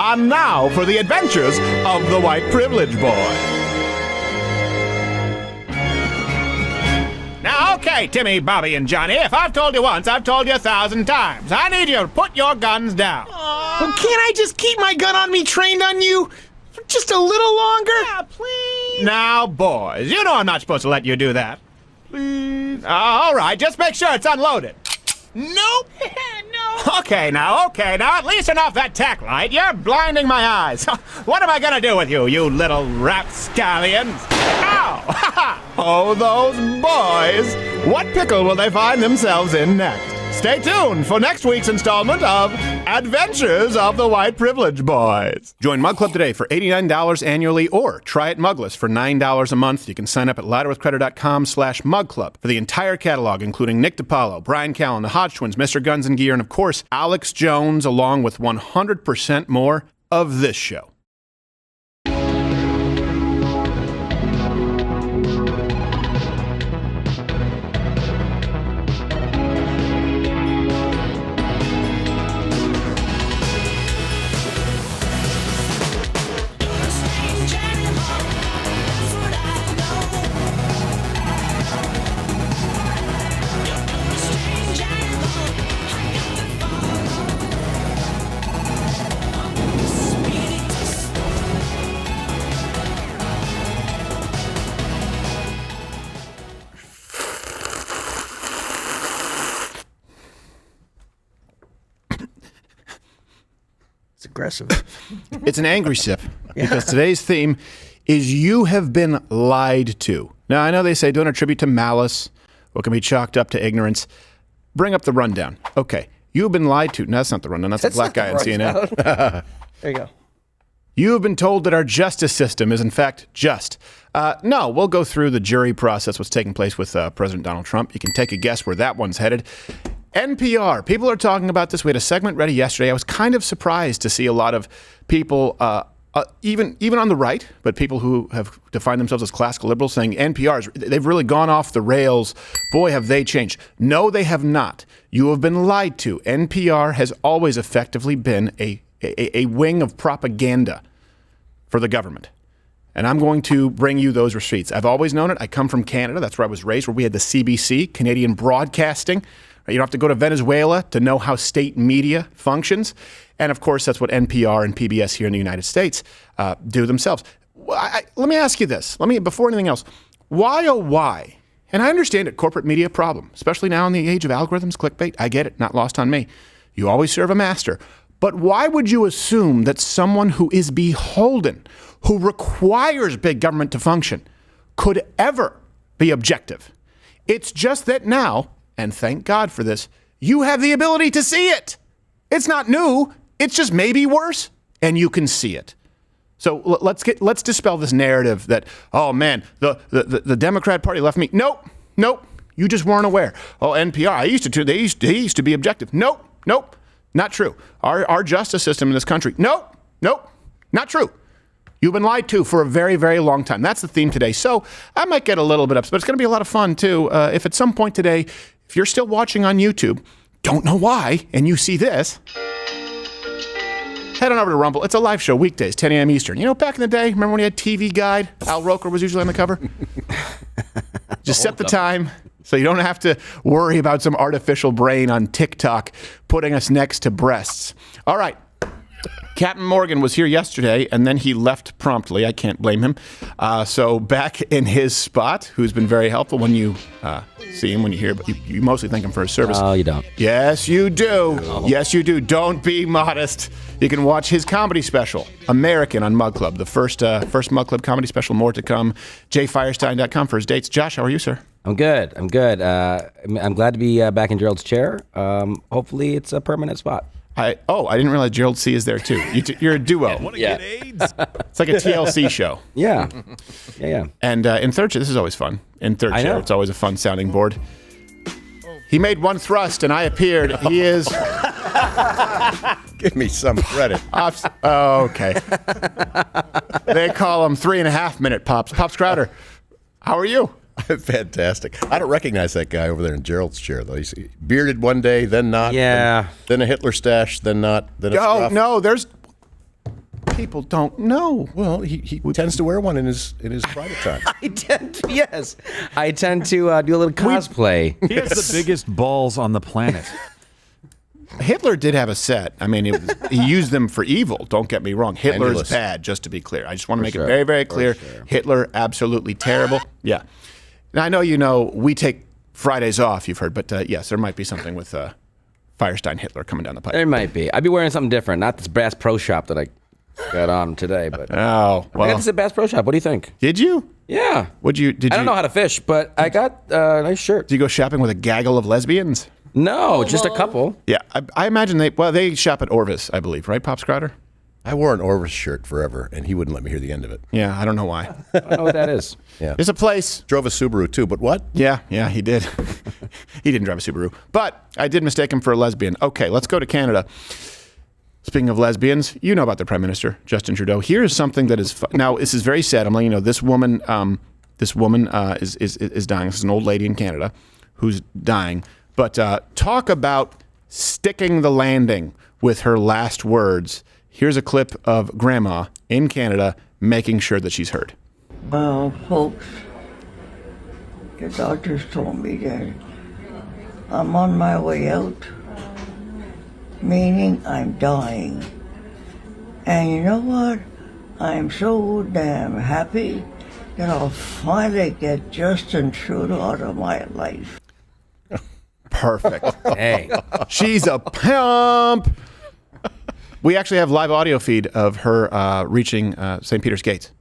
On now for the adventures of the white privilege boy. Now, okay, Timmy, Bobby, and Johnny, if I've told you once, I've told you 1,000 times. I need you to put your guns down. Well, can't I just keep my gun on me trained on you for just a little longer? Yeah, please. Now, boys, you know I'm not supposed to let you do that. Please. All right, just make sure it's unloaded. Nope. No. Okay, now, at least turn off that tack light. You're blinding my eyes. What am I gonna do with you, you little rapscallions? Ow! Oh, those boys. What pickle will they find themselves in next? Stay tuned for next week's installment of Adventures of the White Privilege Boys. Join Mug Club today for $89 annually or try it mugless for $9 a month. You can sign up at louderwithcredit.com/mugclub for the entire catalog, including Nick DiPaolo, Brian Callen, the Hodge Twins, Mr. Guns and Gear, and of course, Alex Jones, along with 100% more of this show. Aggressive. It's an angry sip because today's theme is you have been lied to. Now, I know they say don't attribute to malice what can be chalked up to ignorance. Bring up the rundown. Okay, you've been lied to. No, that's not the rundown. That's a black guy on CNN. There you go. You have been told that our justice system is, in fact, just. No, we'll go through the jury process, what's taking place with President Donald Trump. You can take a guess where that one's headed. NPR. People are talking about this. We had a segment ready yesterday. I was kind of surprised to see a lot of people, even on the right, but people who have defined themselves as classical liberals saying they've really gone off the rails. Boy, have they changed. No, they have not. You have been lied to. NPR has always effectively been a wing of propaganda for the government. And I'm going to bring you those receipts. I've always known it. I come from Canada. That's where I was raised, where we had the CBC, Canadian Broadcasting. You don't have to go to Venezuela to know how state media functions. And, of course, that's what NPR and PBS here in the United States do themselves. Let me ask you this. Before anything else, why, oh, why? And I understand it, corporate media problem, especially now in the age of algorithms, clickbait. I get it, not lost on me. You always serve a master. But why would you assume that someone who is beholden, who requires big government to function, could ever be objective? It's just that now, and thank God for this, you have the ability to see it. It's not new. It's just maybe worse, and you can see it. So let's dispel this narrative that, oh man, the Democrat Party left me. Nope. You just weren't aware. Oh, NPR, they used to be objective. Nope. Not true. Our justice system in this country. Nope. Not true. You've been lied to for a very, very long time. That's the theme today. So I might get a little bit upset, but it's going to be a lot of fun too. If at some point today, if you're still watching on YouTube, don't know why, and you see this, head on over to Rumble. It's a live show, weekdays, 10 a.m. Eastern. You know, back in the day, remember when you had TV Guide? Al Roker was usually on the cover. Just set the time so you don't have to worry about some artificial brain on TikTok putting us next to breasts. All right. Captain Morgan was here yesterday, and then he left promptly. I can't blame him. So back in his spot, who's been very helpful when you see him, when you hear, but you mostly thank him for his service. Oh, you don't. Yes, you do. Oh. Yes, you do. Don't be modest. You can watch his comedy special, American, on Mug Club, the first Mug Club comedy special. More to come. JFirestein.com for his dates. Josh, how are you, sir? I'm good. I'm glad to be back in Gerald's chair. Hopefully, it's a permanent spot. I didn't realize Gerald C. is there too. You're a duo. Yeah. It's like a TLC show. Yeah. And in third chair, this is always fun. In third chair, it's always a fun sounding board. He made one thrust and I appeared. He is. Give me some credit. Okay. They call him 3.5-minute Pops. Pops Crowder, how are you? Fantastic. I don't recognize that guy over there in Gerald's chair, though. He's bearded one day, then not. Yeah. Then a Hitler stash, then not. Then a scruff. No, there's People don't know. Well, he tends to wear one in his private time. I tend to do a little cosplay. He has the biggest balls on the planet. Hitler did have a set. I mean, he used them for evil. Don't get me wrong. Hitler Pendulous. is bad, just to be clear. I just want to make sure. it very, very clear. sure. Hitler, absolutely terrible. Yeah. Now, I know we take Fridays off, you've heard, but yes, there might be something with Firestein Hitler coming down the pipe. There might be. I'd be wearing something different, not this Bass Pro Shop that I got on today. But Oh, I well. got this at Bass Pro Shop. What do you think? Did you? Yeah. Did I don't know how to fish, but I got a nice shirt. Did you go shopping with a gaggle of lesbians? No, just a couple. Yeah, I imagine they shop at Orvis, I believe, right, Pop Scrotter? I wore an Orvis shirt forever, and he wouldn't let me hear the end of it. Yeah, I don't know why. I don't know what that is. Yeah. There's a place. Drove a Subaru, too, but what? Yeah, he did. He didn't drive a Subaru. But I did mistake him for a lesbian. Okay, let's go to Canada. Speaking of lesbians, you know about the Prime Minister, Justin Trudeau. Here's something that is... Now, this is very sad. I'm letting you know, this woman is dying. This is an old lady in Canada who's dying. But talk about sticking the landing with her last words. Here's a clip of Grandma in Canada making sure that she's heard. Well, folks, the doctors told me that I'm on my way out, meaning I'm dying. And you know what? I'm so damn happy that I'll finally get Justin Trudeau out of my life. Perfect. Hey. She's a pimp. We actually have live audio feed of her reaching St. Peter's Gates.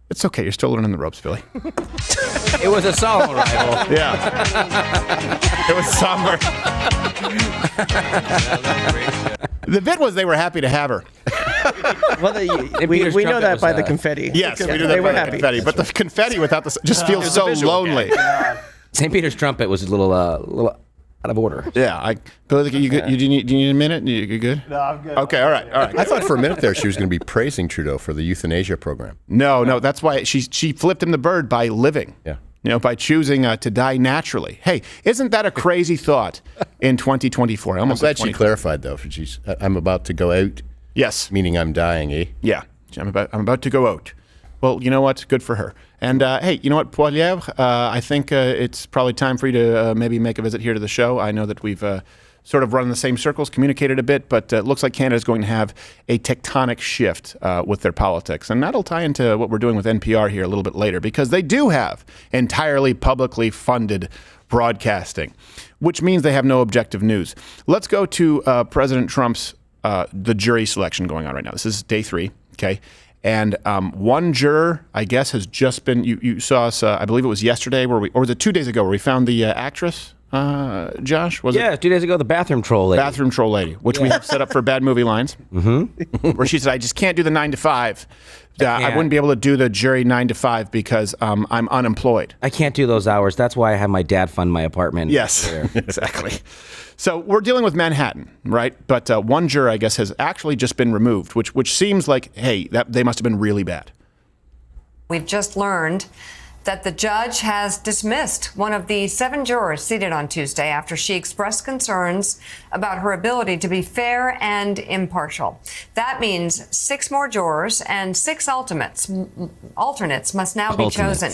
It's okay. You're still learning the ropes, Billy. It was a solemn arrival. Yeah. It was somber. The bit was they were happy to have her. Well, we know that by the confetti. Yes, we do that they by were the happy. confetti. But the confetti without the just feels so lonely. St. Peter's trumpet was a little out of order. Yeah. Billy, you good? Do you need a minute? You good? No, I'm good. Okay, all right. I thought for a minute there she was going to be praising Trudeau for the euthanasia program. No, that's why she flipped him the bird by living. Yeah. By choosing to die naturally. Hey, isn't that a crazy thought in 2024? I'm glad she clarified, though. I'm about to go out. Yes. Meaning I'm dying, eh? Yeah. I'm about to go out. Well, you know what? Good for her. And hey, you know what, Poilievre? I think it's probably time for you to maybe make a visit here to the show. I know that we've sort of run in the same circles, communicated a bit, but it looks like Canada's going to have a tectonic shift with their politics. And that'll tie into what we're doing with NPR here a little bit later, because they do have entirely publicly funded broadcasting, which means they have no objective news. Let's go to President Trump's the jury selection going on right now. This is day 3, okay? And one juror, I guess, has just been, you saw us, I believe it was yesterday, or was it 2 days ago, where we found the actress, Josh? Was Yeah, it? 2 days ago, the bathroom troll lady. Bathroom troll lady, which we have set up for Bad Movie Lines, where she said, I just can't do the 9 to 5. I wouldn't be able to do the jury 9 to 5 because I'm unemployed. I can't do those hours. That's why I have my dad fund my apartment. Yes, exactly. So we're dealing with Manhattan, right? But one juror, I guess, has actually just been removed, which seems like, hey, they must have been really bad. We've just learned that the judge has dismissed one of the 7 jurors seated on Tuesday after she expressed concerns about her ability to be fair and impartial. That means 6 more jurors and 6 alternates must now be chosen.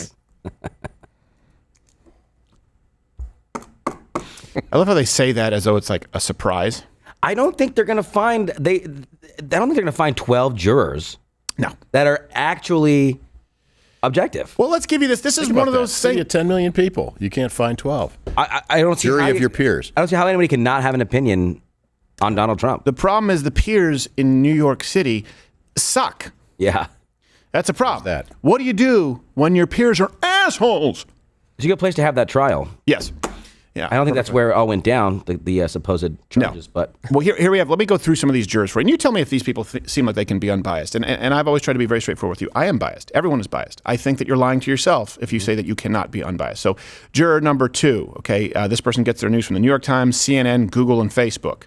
I love how they say that as though it's like a surprise. I don't think they're going to find I don't think they're going to find 12 jurors. No. That are actually objective. Well, let's give you this. This is one of those City things. of 10 million people. You can't find 12. I don't see Jury how of your peers. I don't see how anybody can not have an opinion on Donald Trump. The problem is the peers in New York City suck. Yeah. That's a problem. That. What do you do when your peers are assholes? It's a good place to have that trial. Yes. Yeah. I don't think that's where it all went down, the supposed charges. No. But Well, here we have. Let me go through some of these jurors for you. And you tell me if these people seem like they can be unbiased. And I've always tried to be very straightforward with you. I am biased. Everyone is biased. I think that you're lying to yourself if you say that you cannot be unbiased. So juror number 2, okay, this person gets their news from the New York Times, CNN, Google, and Facebook.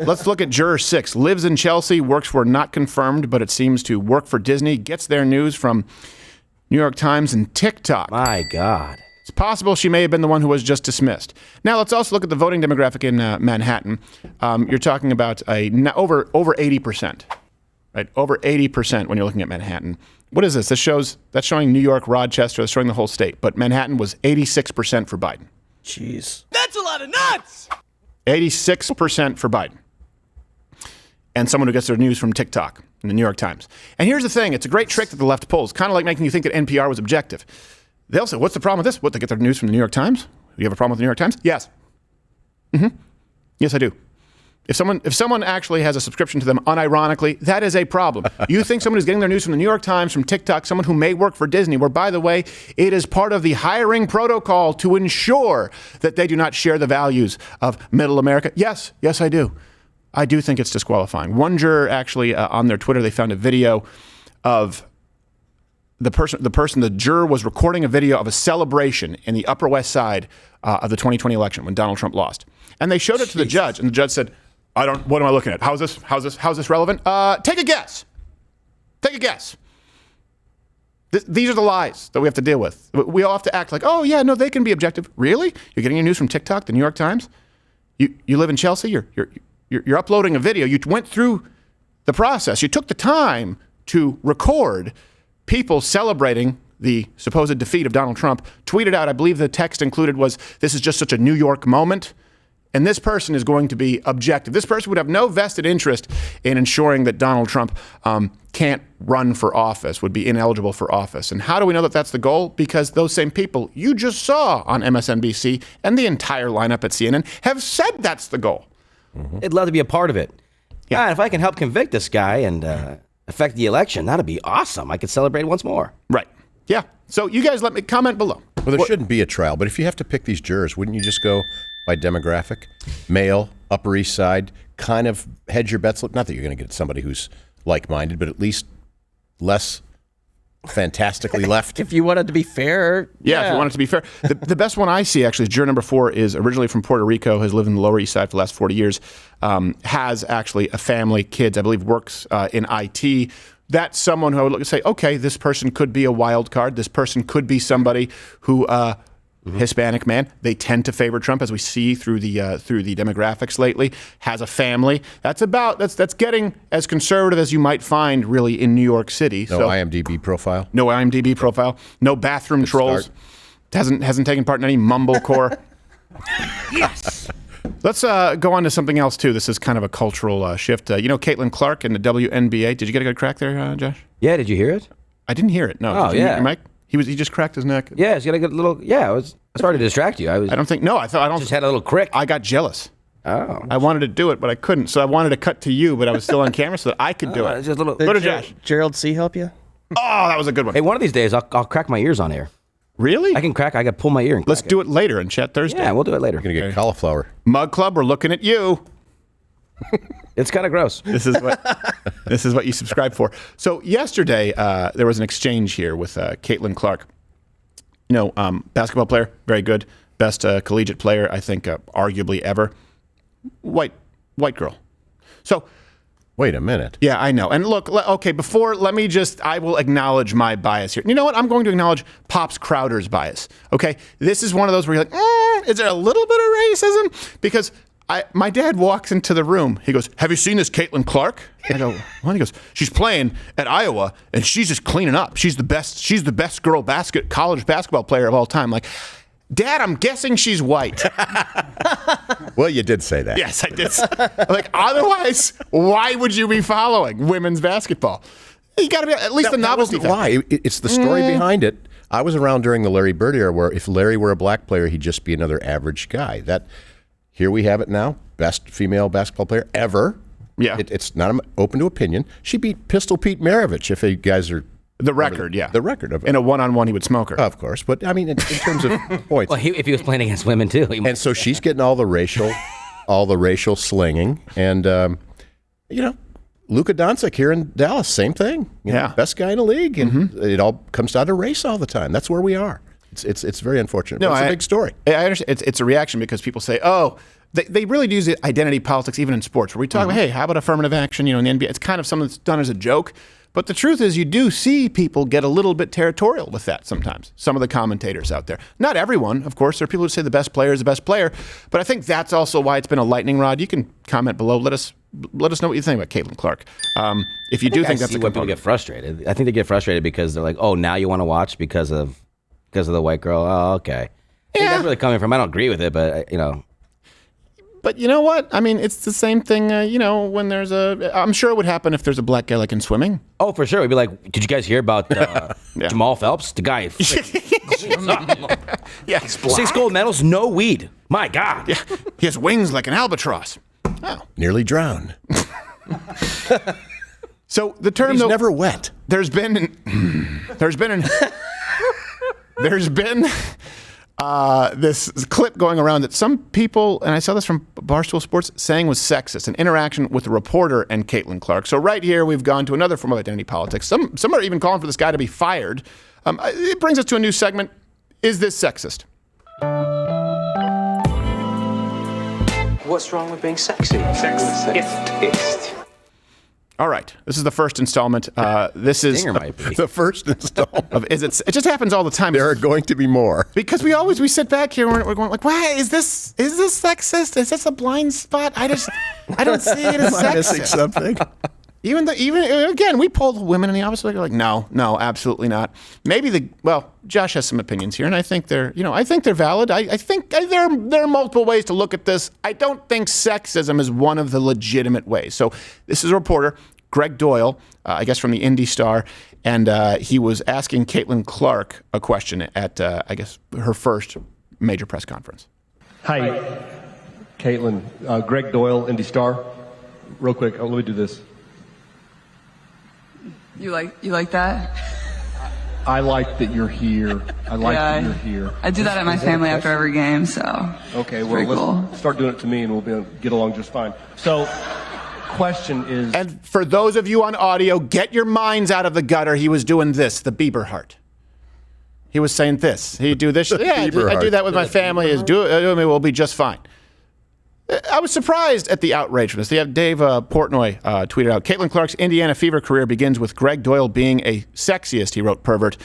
Let's look at juror 6. Lives in Chelsea, works for not confirmed, but it seems to work for Disney, gets their news from New York Times and TikTok. my God. It's possible she may have been the one who was just dismissed. Now, let's also look at the voting demographic in Manhattan. You're talking about over 80%, right? Over 80% when you're looking at Manhattan. What is this? That's showing New York, Rochester, that's showing the whole state. But Manhattan was 86% for Biden. Jeez. That's a lot of nuts! 86% for Biden. And someone who gets their news from TikTok and the New York Times. And here's the thing. It's a great trick that the left pulls, kind of like making you think that NPR was objective. They'll say, what's the problem with this? What, they get their news from the New York Times? Do you have a problem with the New York Times? Yes. Yes, I do. If someone actually has a subscription to them unironically, that is a problem. You think someone is getting their news from the New York Times, from TikTok, someone who may work for Disney, where, by the way, it is part of the hiring protocol to ensure that they do not share the values of middle America. Yes, I do. I do think it's disqualifying. One juror actually, on their Twitter, they found a video of the juror was recording a video of a celebration in the Upper West Side of the 2020 election when Donald Trump lost. And they showed it to the judge, and the judge said, what am I looking at? How's this relevant? Take a guess. Take a guess. These are the lies that we have to deal with. We all have to act like, oh yeah, no, they can be objective. Really? You're getting your news from TikTok, the New York Times? You live in Chelsea? You're uploading a video. You went through the process. You took the time to record people celebrating the supposed defeat of Donald Trump, tweeted out, I believe the text included was, this is just such a New York moment. And this person is going to be objective. This person would have no vested interest in ensuring that Donald Trump can't run for office, would be ineligible for office. And how do we know that that's the goal? Because those same people you just saw on MSNBC and the entire lineup at CNN have said that's the goal. I'd love to be a part of it. Yeah, if I can help convict this guy and affect the election, that'd be awesome. I could celebrate once more. Right. Yeah. So you guys let me comment below. Well, there shouldn't be a trial, but if you have to pick these jurors, wouldn't you just go by demographic? Male, Upper East Side, kind of hedge your bets. Not that you're going to get somebody who's like-minded, but at least less fantastically left. If you want it to be fair. Yeah, if you want it to be fair. The best one I see, actually, is juror number 4, is originally from Puerto Rico, has lived in the Lower East Side for the last 40 years, has actually a family, kids, I believe works in IT. That's someone who I would look and say, okay, this person could be a wild card. This person could be somebody who... Hispanic man, they tend to favor Trump, as we see through the demographics lately. Has a family. That's getting as conservative as you might find really in New York City. No IMDb profile. No IMDb profile. No bathroom trolls. Hasn't taken part in any mumblecore. Yes. Let's go on to something else too. This is kind of a cultural shift. Caitlin Clark in the WNBA. Did you get a good crack there, Josh? Yeah. Did you hear it? I didn't hear it. No. Oh, did you yeah. Mike? He just cracked his neck. Yeah, he's got a good little. Yeah, I was sorry to distract you. I don't think. No, I don't. Just had a little crick. I got jealous. Oh. I wanted to do it, but I couldn't. So I wanted to cut to you, but I was still on camera so that I could do it. Just a little. Go to Josh. Gerald C. help you? Oh, that was a good one. Hey, one of these days I'll crack my ears on air. Really? I can pull my ear and Let's do it later in Chat Thursday. Yeah, we'll do it later. You're going to get cauliflower. Mug Club, we're looking at you. It's kind of gross. This is what you subscribe for. So yesterday there was an exchange here with Caitlin Clark. Basketball player, very good. Best collegiate player, I think, arguably ever. White girl. So, wait a minute. Yeah, I know. And look, okay, I will acknowledge my bias here. You know what? I'm going to acknowledge Pops Crowder's bias. Okay? This is one of those where you're like, is there a little bit of racism? Because my dad walks into the room. He goes, have you seen this Caitlin Clark? I go, what? He goes, she's playing at Iowa, and she's just cleaning up. She's the best girl college basketball player of all time. Like, Dad, I'm guessing she's white. Well, you did say that. Yes, I did. Like, otherwise, why would you be following women's basketball? You got to be at least the novelty. Why? It's the story behind it. I was around during the Larry Bird era, where if Larry were a black player, he'd just be another average guy. Here we have it now. Best female basketball player ever. Yeah. It's not open to opinion. She beat Pistol Pete Maravich, if you guys are... The record, yeah. The record of it. In a one-on-one, he would smoke her. Of course. But, I mean, in terms of points. Well, if he was playing against women, too. And so she's getting all the racial slinging. And, Luka Doncic here in Dallas, same thing. Best guy in the league. And it all comes down to race all the time. That's where we are. It's very unfortunate. No, it's a big story. I understand. It's a reaction because people say, oh, they really do use identity politics even in sports, where we talk about, hey, how about affirmative action, in the NBA? It's kind of something that's done as a joke. But the truth is you do see people get a little bit territorial with that sometimes, some of the commentators out there. Not everyone, of course. There are people who say the best player is the best player. But I think that's also why it's been a lightning rod. You can comment below. Let us know what you think about Caitlin Clark. If you do think that's a component. People get frustrated. I think they get frustrated because they're like, oh, now you want to watch because of the white girl. Oh, okay. I think that's where they're coming from. I don't agree with it, but, But you know what? I mean, it's the same thing, when there's I'm sure it would happen if there's a black guy like in swimming. Oh, for sure. We'd be like, did you guys hear about Jamal Phelps? The guy. Yeah. 6 gold medals, no weed. My God. Yeah. He has wings like an albatross. Oh. Nearly drowned. So the term, He's never wet. There's been this clip going around that some people, and I saw this from Barstool Sports, saying was sexist, an interaction with a reporter and Caitlin Clark. So right here, we've gone to another form of identity politics. Some are even calling for this guy to be fired. It brings us to a new segment. Is this sexist? What's wrong with being sexy? Sexist. All right. This is the first installment. This is the first installment. It just happens all the time. There are going to be more. Because we sit back here and we're going like, why is this sexist? Is this a blind spot? I don't see it as Am I missing sexist. something? Even again, we polled women in the office. They're like, no, absolutely not. Maybe Josh has some opinions here, and I think they're valid. I think there are multiple ways to look at this. I don't think sexism is one of the legitimate ways. So this is a reporter, Greg Doyle, I guess from the Indy Star, and he was asking Caitlin Clark a question at I guess her first major press conference. Hi, Caitlin. Greg Doyle, Indy Star. Real quick, let me do this. You like that? I like that you're here. I like that you're here. I do that at my family after every game, so. Okay, well, let's start doing it to me and we'll be able to get along just fine. So, question is. And for those of you on audio, get your minds out of the gutter. He was doing this, the Bieber heart. He was saying this. He'd do this. Yeah, I do that with my family. We'll be just fine. I was surprised at the outrage for this. Dave Portnoy tweeted out, Caitlin Clark's Indiana Fever career begins with Greg Doyle being a sexiest, he wrote, pervert.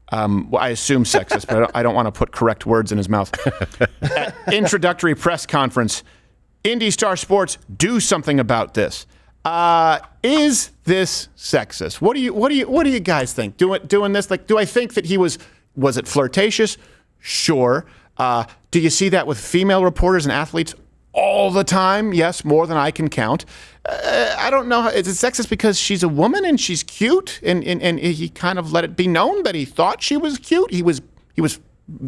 Well, I assume sexist, but I don't want to put correct words in his mouth. At introductory press conference, Indy Star Sports, do something about this. Is this sexist? What do you guys think? Doing this? Like, do I think that he was it flirtatious? Sure. Do you see that with female reporters and athletes all the time? Yes, more than I can count. I don't know. Is it sexist because she's a woman and she's cute, and he kind of let it be known that he thought she was cute? He was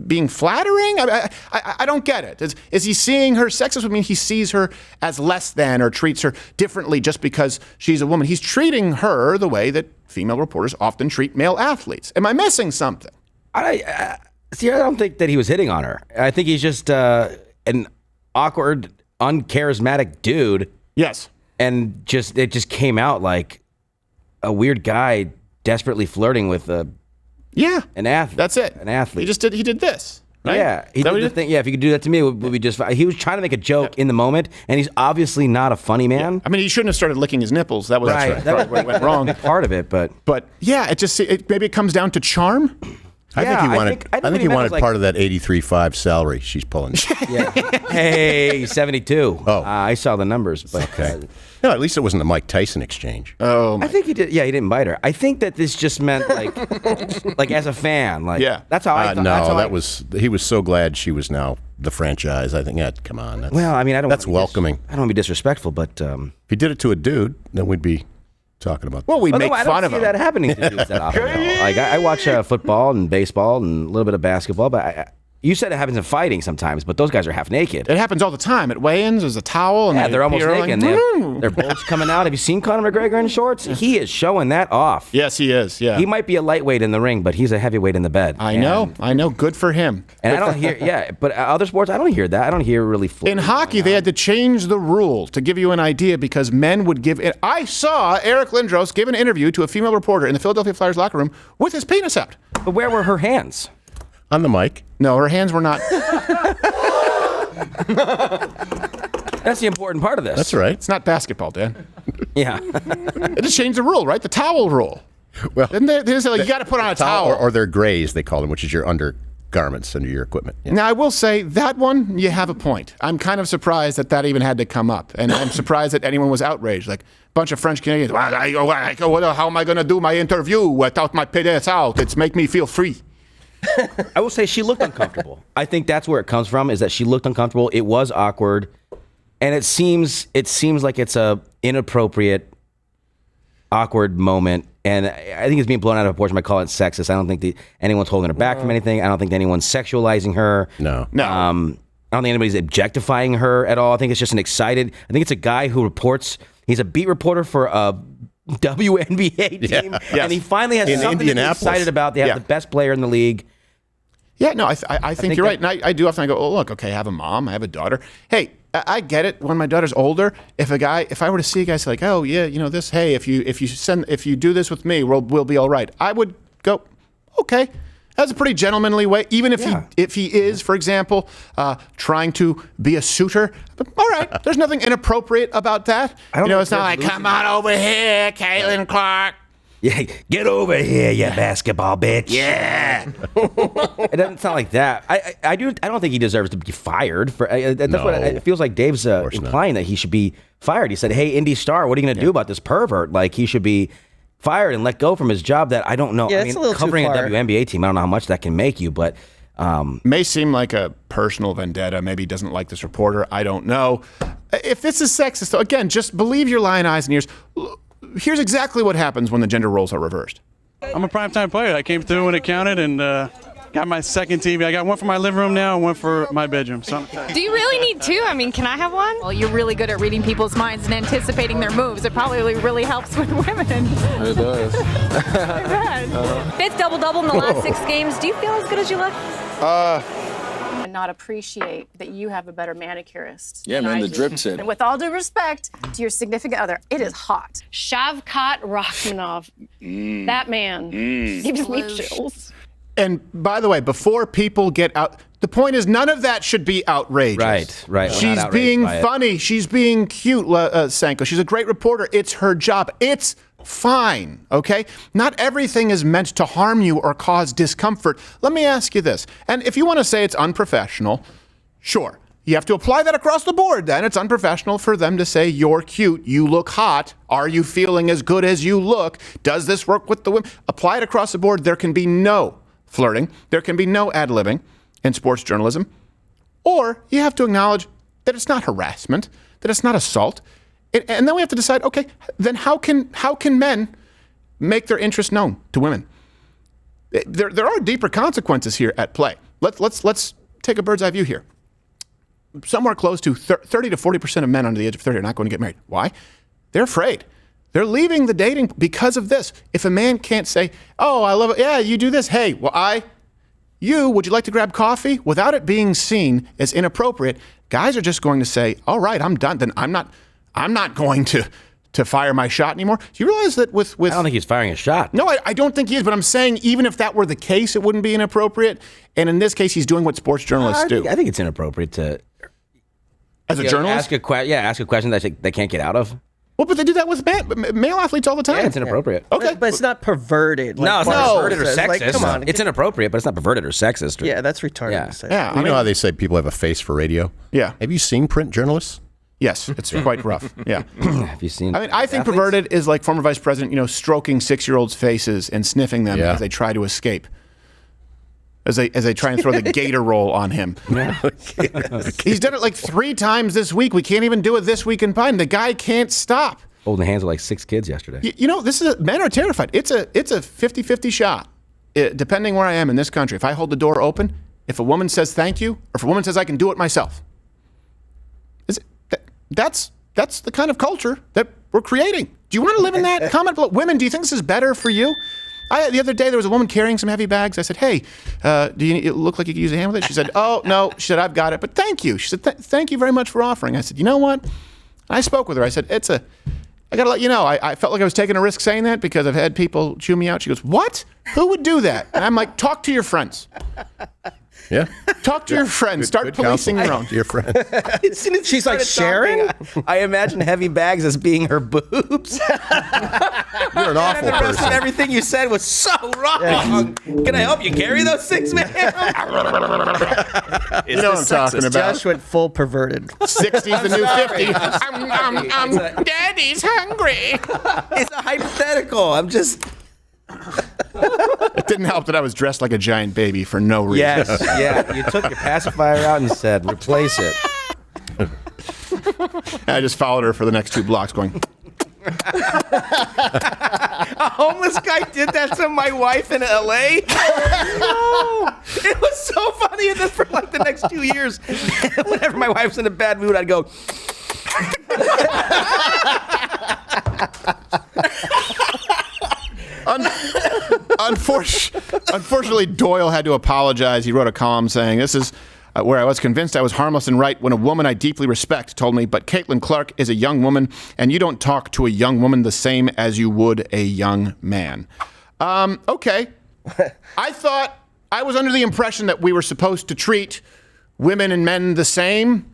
being flattering? I don't get it. Is he seeing her sexist? I mean, he sees her as less than or treats her differently just because she's a woman. He's treating her the way that female reporters often treat male athletes. Am I missing something? I don't think that he was hitting on her. I think he's just an awkward, uncharismatic dude. Yes. And it just came out like a weird guy desperately flirting with an athlete. That's it. An athlete. He did this. Right? Yeah. He did the thing. Yeah, if you could do that to me, it would be just fine. He was trying to make a joke in the moment, and he's obviously not a funny man. Yeah. I mean, he shouldn't have started licking his nipples. That was right. That was where it went wrong. Part of it, but yeah, maybe it comes down to charm. I think he wanted part of that 83.5 salary she's pulling. Yeah. Hey, 72. Oh, I saw the numbers, but okay. No, at least it wasn't a Mike Tyson exchange. Oh, I think he did. Yeah, he didn't bite her. I think that this just meant like as a fan, that's how I thought. No, he was so glad she was now the franchise. I think, come on. That's welcoming. I don't want to be disrespectful, but if he did it to a dude, then we'd be talking about. Well, we make fun of him. I don't see that happening to dudes that often. Like I watch football and baseball and a little bit of basketball, but you said it happens in fighting sometimes, but those guys are half naked. It happens all the time. At weigh-ins, there's a towel. And they're almost naked. And their bolts coming out. Have you seen Conor McGregor in shorts? He is showing that off. Yes, he is. Yeah. He might be a lightweight in the ring, but he's a heavyweight in the bed. I know. Good for him. And I don't hear. Yeah, but other sports, I don't hear that. I don't hear really. In hockey, they had to change the rule to give you an idea because men would give it. I saw Eric Lindros give an interview to a female reporter in the Philadelphia Flyers locker room with his penis out. But where were her hands? On the mic. No, her hands were not. That's the important part of this. That's right. It's not basketball, Dan. Yeah. It just changed the rule, right? The towel rule. Well, Didn't they say, like, you got to put on a towel. Or they're grays, they call them, which is your undergarments under your equipment. Yeah. Now, I will say that one, you have a point. I'm kind of surprised that even had to come up. And I'm surprised that anyone was outraged. Like, a bunch of French Canadians, how am I going to do my interview without my penis out? It's make me feel free. I will say she looked uncomfortable. I think that's where it comes from, is that she looked uncomfortable. It was awkward. And it seems like it's a inappropriate, awkward moment. And I think it's being blown out of proportion by calling it sexist. I don't think anyone's holding her back from anything. I don't think anyone's sexualizing her. No. I don't think anybody's objectifying her at all. I think it's just I think it's a guy who reports. He's a beat reporter for a WNBA team. Yeah. And he finally has something to be excited about. They have the best player in the league. Yeah, no, I think you're right. And I do often go, oh, look, okay, I have a mom, I have a daughter. Hey, I get it. When my daughter's older, if I were to see a guy say like, oh yeah, this, hey, if you do this with me, we'll be all right. I would go, okay. That's a pretty gentlemanly way. Even if he is, for example, trying to be a suitor, but all right, there's nothing inappropriate about that. It's not like, come on over here, Caitlin Clark. Yeah, get over here, you basketball bitch. Yeah. It doesn't sound like that. I don't think he deserves to be fired. That's what it feels like. Dave's implying that he should be fired. He said, "Hey, Indy Star, what are you going to do about this pervert? Like, he should be fired and let go from his job." That I don't know. Yeah, it's a little covering too far. a WNBA team, I don't know how much that can make you, but may seem like a personal vendetta. Maybe he doesn't like this reporter. I don't know. If this is sexist, though, again, just believe your lying eyes and ears. Here's exactly what happens when the gender roles are reversed. I'm a primetime player. I came through when it counted and got my second TV. I got one for my living room now and one for my bedroom. So Do you really need two? I mean, can I have one? Well, you're really good at reading people's minds and anticipating their moves. It probably really helps with women. It does. Fifth double-double in the last 6 games. Do you feel as good as you look? And not appreciate that you have a better manicurist. Yeah, man, the drip set. And with all due respect to your significant other, it is hot. Shavkat Rachmanov, that man, gives me chills. And by the way, before people get out, the point is none of that should be outrageous. Right. She's being funny. She's being cute, Sanko. She's a great reporter. It's her job. It's fine, okay? Not everything is meant to harm you or cause discomfort. Let me ask you this. And if you want to say it's unprofessional, sure. You have to apply that across the board then. It's unprofessional for them to say, you're cute, you look hot, are you feeling as good as you look? Does this work with the women? Apply it across the board. There can be no flirting. There can be no ad-libbing in sports journalism. Or you have to acknowledge that it's not harassment, that it's not assault. And then we have to decide, okay, then how can men make their interest known to women? There are deeper consequences here at play. Let's take a bird's eye view here. Somewhere close to 30 to 40% of men under the age of 30 are not going to get married. Why? They're afraid. They're leaving the dating because of this. If a man can't say, oh, I love it. Yeah, you do this. Hey, well, would you like to grab coffee? Without it being seen as inappropriate, guys are just going to say, all right, I'm done. Then I'm not going to fire my shot anymore. Do you realize that with I don't think he's firing a shot. No, I don't think he is, but I'm saying even if that were the case, it wouldn't be inappropriate. And in this case, he's doing what sports journalists do. I think it's inappropriate to... As a journalist? Ask a question that they can't get out of. Well, but they do that with male athletes all the time. Yeah, it's inappropriate. Okay. But it's not perverted. No, it's not perverted or sexist. Like, come on. It's inappropriate, but it's not perverted or sexist. Yeah, that's retarded to say. Yeah, You know how they say people have a face for radio? Yeah. Have you seen print journalists? Yes, it's quite rough. Yeah. Have you seen? I think perverted is like former vice president, stroking 6-year-olds' faces and sniffing them as they try to escape. As they try and throw the gator roll on him. He's done it like 3 times this week. We can't even do it this week in Biden. The guy can't stop. Holding hands with like 6 kids yesterday. Men are terrified. It's a 50-50 shot, depending where I am in this country. If I hold the door open, if a woman says thank you, or if a woman says I can do it myself, that's the kind of culture that we're creating. Do you want to live in that? Comment below. Women, do you think this is better for you? The other day, there was a woman carrying some heavy bags. I said, hey, do you look like you could use a hand with it? She said, oh, no. She said, I've got it, but thank you. She said, thank you very much for offering. I said, you know what? I spoke with her. I said, I got to let you know, I felt like I was taking a risk saying that because I've had people chew me out. She goes, what? Who would do that? And I'm like, talk to your friends. Yeah. Talk to your friends. Start policing your own. To your friends. She's like, Sharon? I imagine heavy bags as being her boobs. You're an awful The rest of person. everything you said was so wrong. Can I help you carry those 6, man? You know what I'm talking about. Josh went full perverted. 60's the new 50. Daddy's hungry. It's a hypothetical. I'm just... It didn't help that I was dressed like a giant baby for no reason. Yes, yeah. You took your pacifier out and said, replace it. I just followed her for the next 2 blocks going, A homeless guy did that to my wife in L.A.? No. It was so funny. And then for like the next 2 years, whenever my wife's in a bad mood, I'd go... Unfortunately, Doyle had to apologize. He wrote a column saying, this is where I was convinced I was harmless and right when a woman I deeply respect told me, but Caitlin Clark is a young woman, and you don't talk to a young woman the same as you would a young man. Okay. I thought I was under the impression that we were supposed to treat women and men the same,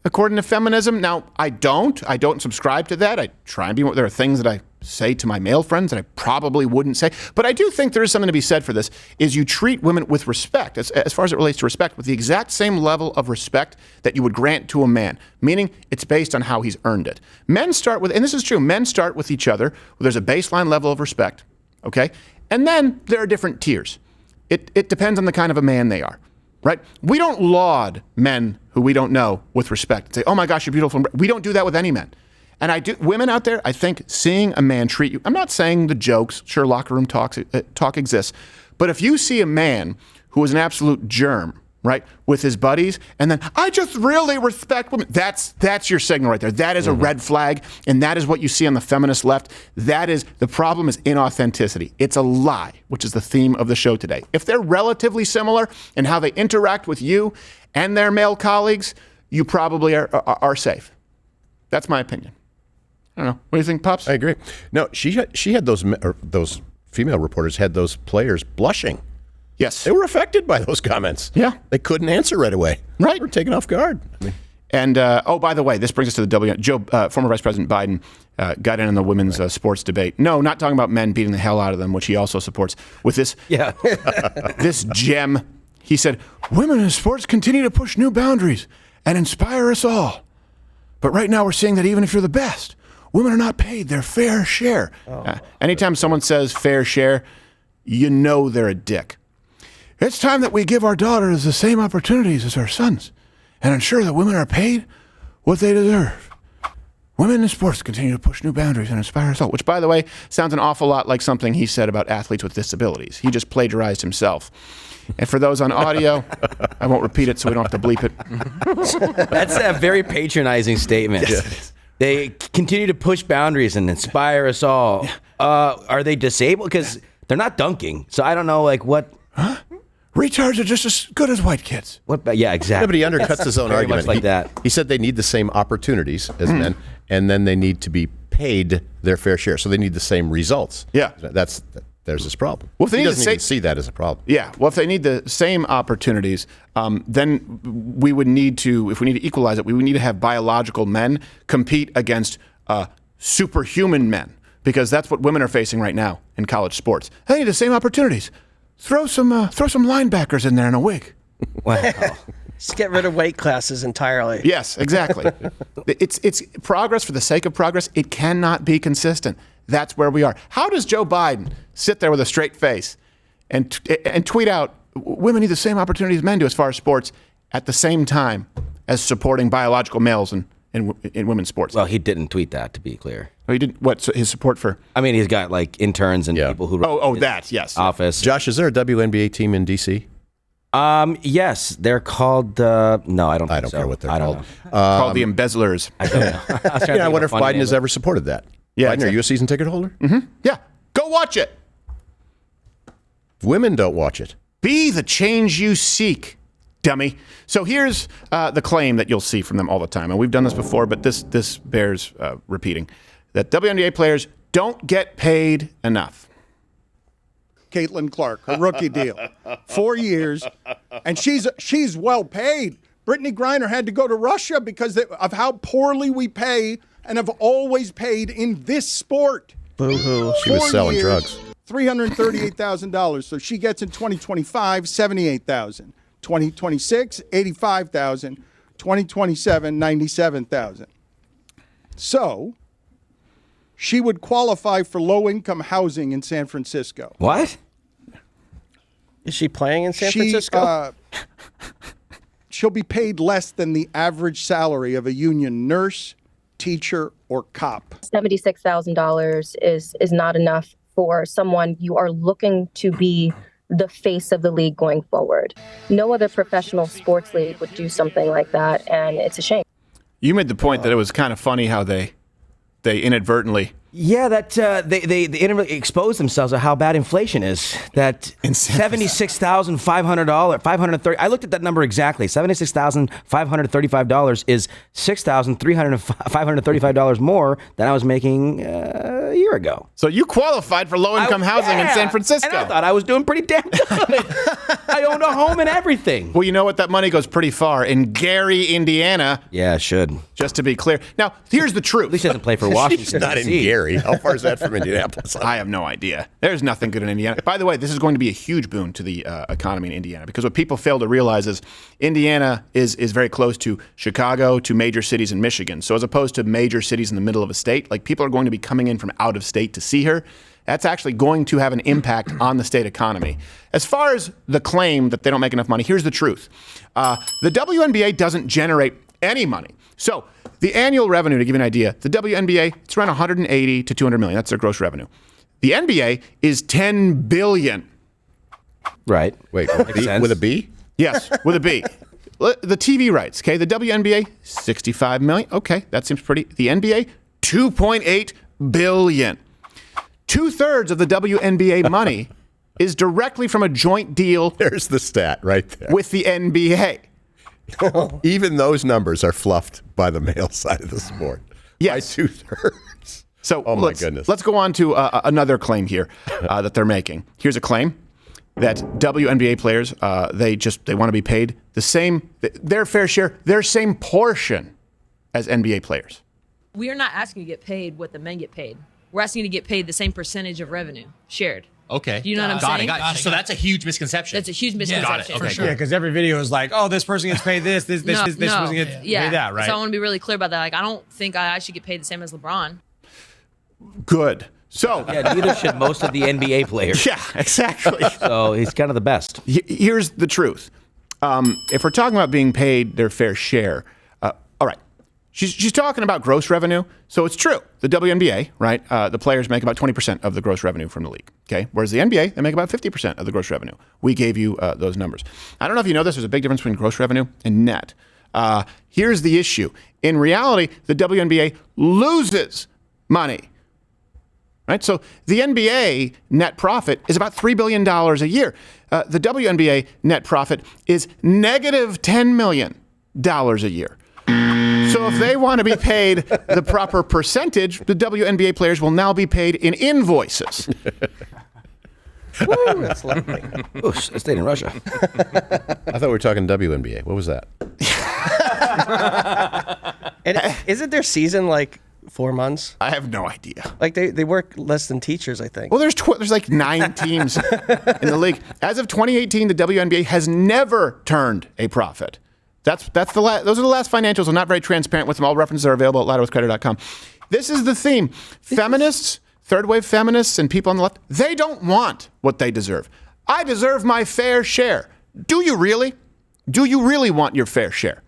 according to feminism. Now, I don't subscribe to that. I try and be more. There are things that I say to my male friends that I probably wouldn't say. But I do think there is something to be said for this, is you treat women with respect, as far as it relates to respect, with the exact same level of respect that you would grant to a man, meaning it's based on how he's earned it. Men start with, and this is true, men start with each other. There's a baseline level of respect, okay? And then there are different tiers. It depends on the kind of a man they are. Right? We don't laud men who we don't know with respect. Say, oh my gosh, you're beautiful. We don't do that with any men. And I do. Women out there, I think seeing a man treat you, I'm not saying the jokes, sure, locker room talk exists. But if you see a man who is an absolute germ, right, with his buddies, and then I just really respect women, that's your signal right there. That is a red flag. And that is what you see on the feminist left. The problem is inauthenticity. It's a lie, which is the theme of the show today. If they're relatively similar in how they interact with you and their male colleagues, you probably are safe. That's my opinion. I don't know. What do you think, Pops? I agree. No, she had those female reporters had those players blushing. Yes. They were affected by those comments. Yeah. They couldn't answer right away. Right. They were taken off guard. And, by the way, this brings us to the former Vice President Biden got in on the women's sports debate. No, not talking about men beating the hell out of them, which he also supports. With this, this gem, he said, women in sports continue to push new boundaries and inspire us all. But right now we're seeing that even if you're the best, women are not paid their fair share. Anytime someone says fair share, you know they're a dick. It's time that we give our daughters the same opportunities as our sons and ensure that women are paid what they deserve. Women in sports continue to push new boundaries and inspire us all, which, by the way, sounds an awful lot like something he said about athletes with disabilities. He just plagiarized himself. And for those on audio, I won't repeat it so we don't have to bleep it. That's a very patronizing statement. Yes. They continue to push boundaries and inspire us all. Are they disabled? Because they're not dunking. So I don't know, like, what... Huh? Retards are just as good as white kids. What? Yeah, exactly. Yeah, but he undercuts his own very argument. Much like that. He said they need the same opportunities as men, and then they need to be paid their fair share. So they need the same results. Yeah. There's this problem. Well, if they he need doesn't even see that as a problem. Yeah. Well, if they need the same opportunities, then we would need to, if we need to equalize it, we would need to have biological men compete against superhuman men, because that's what women are facing right now in college sports. They need the same opportunities. Throw some linebackers in there in a wig. Wow. Just get rid of weight classes entirely. Yes, exactly. It's progress for the sake of progress. It cannot be consistent. That's where we are. How does Joe Biden sit there with a straight face and tweet out, women need the same opportunities men do as far as sports, at the same time as supporting biological males in women's sports? Well, he didn't tweet that, to be clear. Oh, he didn't? What, so his support for? I mean, he's got like interns and people who yes. Office. Josh, is there a WNBA team in D.C.? Yes, they're called. No, I don't. I don't care what they're called. Called the Embezzlers. I don't know. I wonder if Biden has ever supported that. Yeah, Biden, are you a season ticket holder? Mm-hmm. Yeah, go watch it. Women don't watch it. Be the change you seek, dummy. So here's the claim that you'll see from them all the time, and we've done this before, but this bears repeating. That WNBA players don't get paid enough. Caitlin Clark, her rookie deal. 4 years, and she's well paid. Brittany Griner had to go to Russia because of how poorly we pay and have always paid in this sport. Boo-hoo. She was selling drugs. $338,000. So she gets in 2025, $78,000. 2026, $85,000. 2027, $97,000. So she would qualify for low-income housing in San Francisco. What? Is she playing in San Francisco? She'll be paid less than the average salary of a union nurse, teacher, or cop. $76,000 is not enough for someone you are looking to be the face of the league going forward. No other professional sports league would do something like that, and it's a shame. You made the point that it was kind of funny how they inadvertently. Yeah, that they inadvertently exposed themselves to how bad inflation is. That $76,500, $530. I looked at that number exactly. $76,535 is $6,535 more than I was making a year ago. So you qualified for low-income housing in San Francisco. And I thought I was doing pretty damn good. I owned a home and everything. Well, you know what? That money goes pretty far in Gary, Indiana. Yeah, it should. Just to be clear. Now, here's the truth. At least he doesn't play for Washington. She's not in Gary. How far is that from Indianapolis? I have no idea. There's nothing good in Indiana. By the way, this is going to be a huge boon to the economy in Indiana, because what people fail to realize is Indiana is very close to Chicago, to major cities in Michigan. So as opposed to major cities in the middle of a state, like people are going to be coming in from out of state to see her. That's actually going to have an impact on the state economy. As far as the claim that they don't make enough money, here's the truth. The WNBA doesn't generate any money. So the annual revenue, to give you an idea, the WNBA, it's around 180 to 200 million. That's their gross revenue. The NBA is 10 billion. Right. Wait, with a B? Yes, with a B. The TV rights, okay? The WNBA, 65 million. Okay, that seems pretty. The NBA, 2.8 billion. 2/3 of the WNBA money is directly from a joint deal. There's the stat right there. With the NBA. Even those numbers are fluffed by the male side of the sport. Yes. By 2/3. So oh my goodness. Let's go on to another claim here that they're making. Here's a claim that WNBA players, they want to be paid the same, their fair share, their same portion as NBA players. We are not asking you to get paid what the men get paid. We're asking you to get paid the same percentage of revenue shared. Okay. Do you know what I'm saying? Got it. So that's a huge misconception. That's a huge misconception. Got it. Okay, Yeah, because every video is like, oh, this person gets paid this person gets paid that, right? So I want to be really clear about that. Like, I don't think I should get paid the same as LeBron. Good. So yeah, neither should most of the NBA players. Yeah, exactly. So he's kind of the best. Here's the truth. If we're talking about being paid their fair share, all right. She's talking about gross revenue, so it's true. The WNBA, right? The players make about 20% of the gross revenue from the league. Okay, whereas the NBA, they make about 50% of the gross revenue. We gave you those numbers. I don't know if you know this. There's a big difference between gross revenue and net. Here's the issue. In reality, the WNBA loses money. Right? So the NBA net profit is about $3 billion a year. The WNBA net profit is negative $10 million a year. So if they want to be paid the proper percentage, the WNBA players will now be paid in invoices. Woo, that's lovely. Ooh, I stayed in Russia. I thought we were talking WNBA. What was that? And isn't their season like 4 months? I have no idea. Like they work less than teachers, I think. Well, there's like 9 teams in the league. As of 2018, the WNBA has never turned a profit. Those are the last financials. I'm not very transparent with them. All references are available at louderwithcredit.com. This is the theme. Feminists, third-wave feminists, and people on the left, they don't want what they deserve. I deserve my fair share. Do you really? Do you really want your fair share?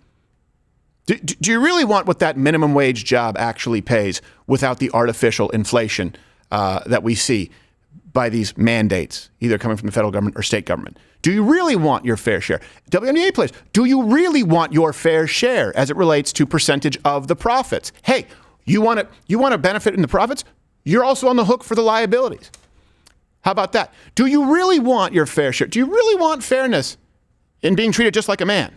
Do you really want what that minimum wage job actually pays without the artificial inflation that we see by these mandates, either coming from the federal government or state government? Do you really want your fair share? WNBA players, do you really want your fair share as it relates to percentage of the profits? Hey, you want to benefit in the profits? You're also on the hook for the liabilities. How about that? Do you really want your fair share? Do you really want fairness in being treated just like a man?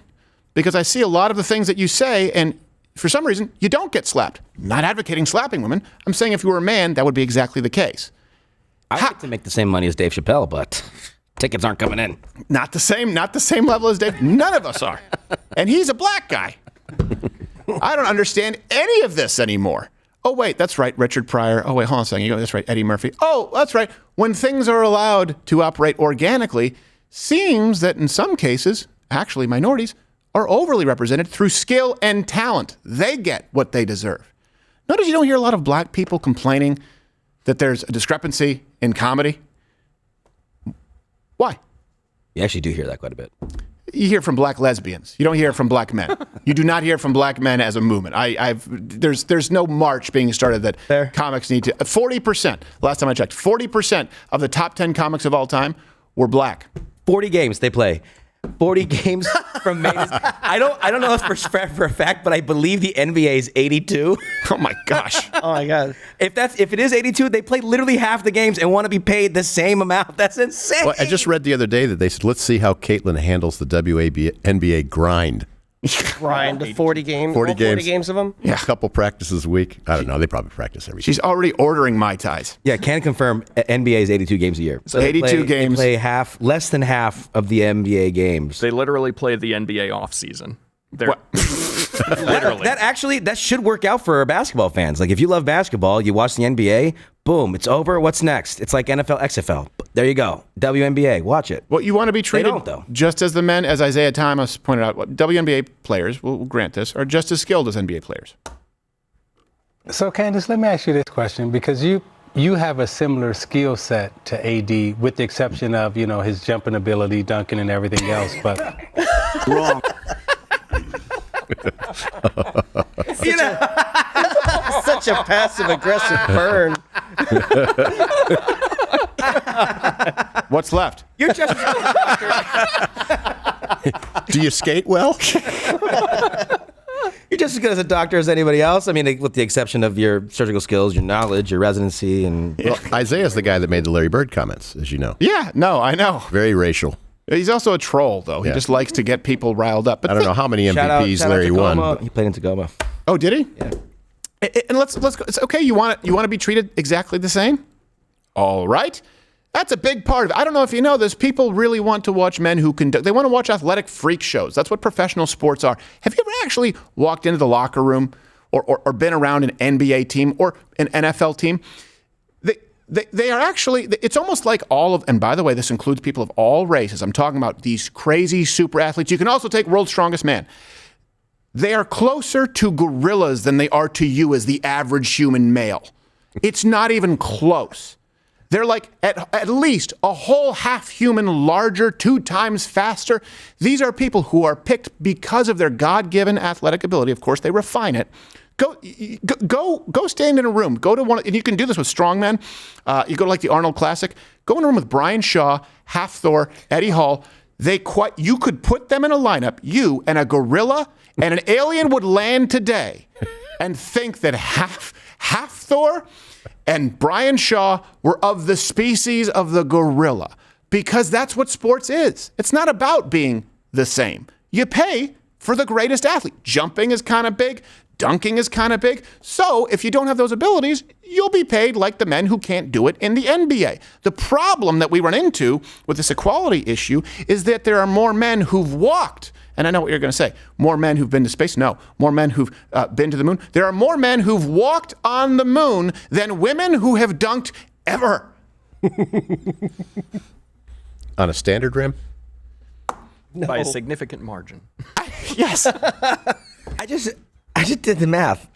Because I see a lot of the things that you say, and for some reason, you don't get slapped. I'm not advocating slapping women. I'm saying if you were a man, that would be exactly the case. I like to make the same money as Dave Chappelle, but tickets aren't coming in. Not the same level as Dave. None of us are. And he's a black guy. I don't understand any of this anymore. Oh, wait, that's right, Richard Pryor. Oh, wait, hold on a second. You go, that's right, Eddie Murphy. Oh, that's right. When things are allowed to operate organically, seems that in some cases, actually minorities, are overly represented through skill and talent. They get what they deserve. Notice you don't hear a lot of black people complaining that there's a discrepancy in comedy. Why? You actually do hear that quite a bit. You hear from black lesbians. You don't hear from black men. You do not hear from black men as a movement. There's no march being started that comics need to. 40%. Last time I checked, 40% of the top 10 comics of all time were black. 40 games they play. 40 games from May. I don't know this for a fact, but I believe the NBA is 82. Oh my gosh. Oh my God. If it is 82, they play literally half the games and want to be paid the same amount. That's insane. Well, I just read the other day that they said, let's see how Caitlin handles the WNBA grind. Grind 40 games. 40 games of them. Yeah, a couple practices a week. I don't know. They probably practice every day. She's already ordering Mai Tais. Yeah, can confirm NBA is 82 games a year. So 82 games. They play less than half of the NBA games. They literally play the NBA off season. Literally. That should work out for basketball fans. Like if you love basketball, you watch the NBA, boom, it's over. What's next? It's like NFL, XFL. There you go. WNBA, watch it. Well, you want to be treated don't, though. Just as the men, as Isaiah Thomas pointed out, WNBA players, we'll grant this, are just as skilled as NBA players. So, Candace, let me ask you this question, because you have a similar skill set to AD, with the exception of, his jumping ability, dunking, and everything else, but... Wrong. Such a passive-aggressive burn. What's left? You're just Do you skate well? You're just as good as a doctor as anybody else. I mean, with the exception of your surgical skills, your knowledge, your residency, and... Well, Isaiah's the guy that made the Larry Bird comments, as you know. Yeah, no, I know. Very racial. He's also a troll, though. He just likes to get people riled up. But I don't know how many MVPs Larry won. He played in Tacoma. Oh, did he? Yeah. And let's go. It's okay. You want to be treated exactly the same? All right. That's a big part of it. I don't know if you know this. People really want to watch men who can. They want to watch athletic freak shows. That's what professional sports are. Have you ever actually walked into the locker room or been around an NBA team or an NFL team? They are actually, it's almost like all of, and by the way, this includes people of all races. I'm talking about these crazy super athletes. You can also take World's Strongest Man. They are closer to gorillas than they are to you as the average human male. It's not even close. They're like at least a whole half human larger, 2 times faster. These are people who are picked because of their God-given athletic ability. Of course, they refine it. Go stand in a room. Go to one, and you can do this with strongmen. You go to like the Arnold Classic. Go in a room with Brian Shaw, Half Thor, Eddie Hall. You could put them in a lineup, you and a gorilla and an alien would land today and think that Half Thor and Brian Shaw were of the species of the gorilla, because that's what sports is. It's not about being the same. You pay for the greatest athlete. Jumping is kind of big. Dunking is kind of big. So if you don't have those abilities, you'll be paid like the men who can't do it in the NBA. The problem that we run into with this equality issue is that there are more men who've walked. And I know what you're going to say. More men who've been to space? No. More men who've been to the moon? There are more men who've walked on the moon than women who have dunked ever. On a standard rim? No. By a significant margin. Yes. I just did the math.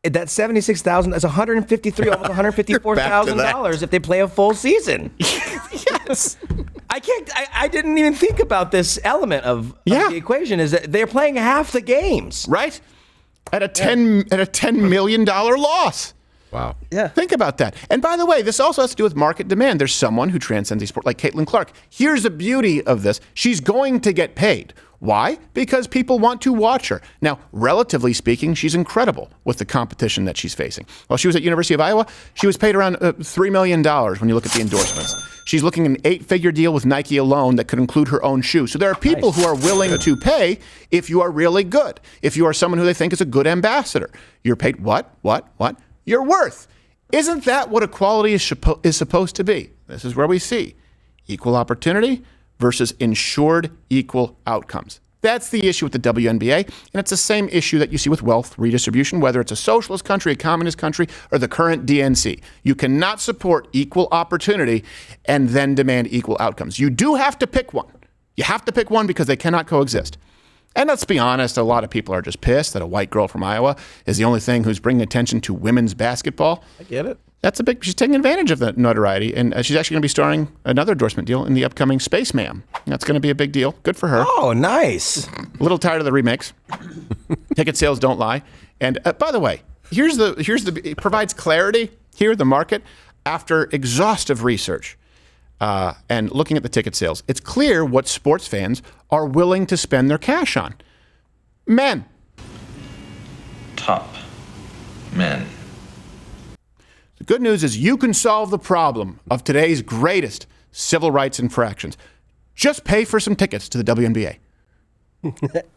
That 76,000, that's 153, almost $154,000 if they play a full season. Yes. I didn't even think about this element of the equation, is that they're playing half the games. Right? At a $10 million loss. Wow. Yeah. Think about that. And by the way, this also has to do with market demand. There's someone who transcends sport, like Caitlin Clark. Here's the beauty of this. She's going to get paid. Why? Because people want to watch her. Now, relatively speaking, she's incredible with the competition that she's facing. While she was at University of Iowa, she was paid around $3 million when you look at the endorsements. She's looking at an 8-figure deal with Nike alone that could include her own shoes. So there are people who are willing to pay if you are really good. If you are someone who they think is a good ambassador. You're paid what? You're worth. Isn't that what equality is supposed to be? This is where we see equal opportunity versus ensured equal outcomes. That's the issue with the WNBA, and it's the same issue that you see with wealth redistribution, whether it's a socialist country, a communist country, or the current DNC. You cannot support equal opportunity and then demand equal outcomes. You do have to pick one. You have to pick one because they cannot coexist. And let's be honest, a lot of people are just pissed that a white girl from Iowa is the only thing who's bringing attention to women's basketball. I get it. She's taking advantage of that notoriety, and she's actually going to be starring another endorsement deal in the upcoming Space Ma'am. That's going to be a big deal. Good for her. Oh, nice. A little tired of the remakes. Ticket sales don't lie. And by the way, it provides clarity here, the market, after exhaustive research. And looking at the ticket sales, it's clear what sports fans are willing to spend their cash on. Men. Top men. The good news is you can solve the problem of today's greatest civil rights infractions. Just pay for some tickets to the WNBA.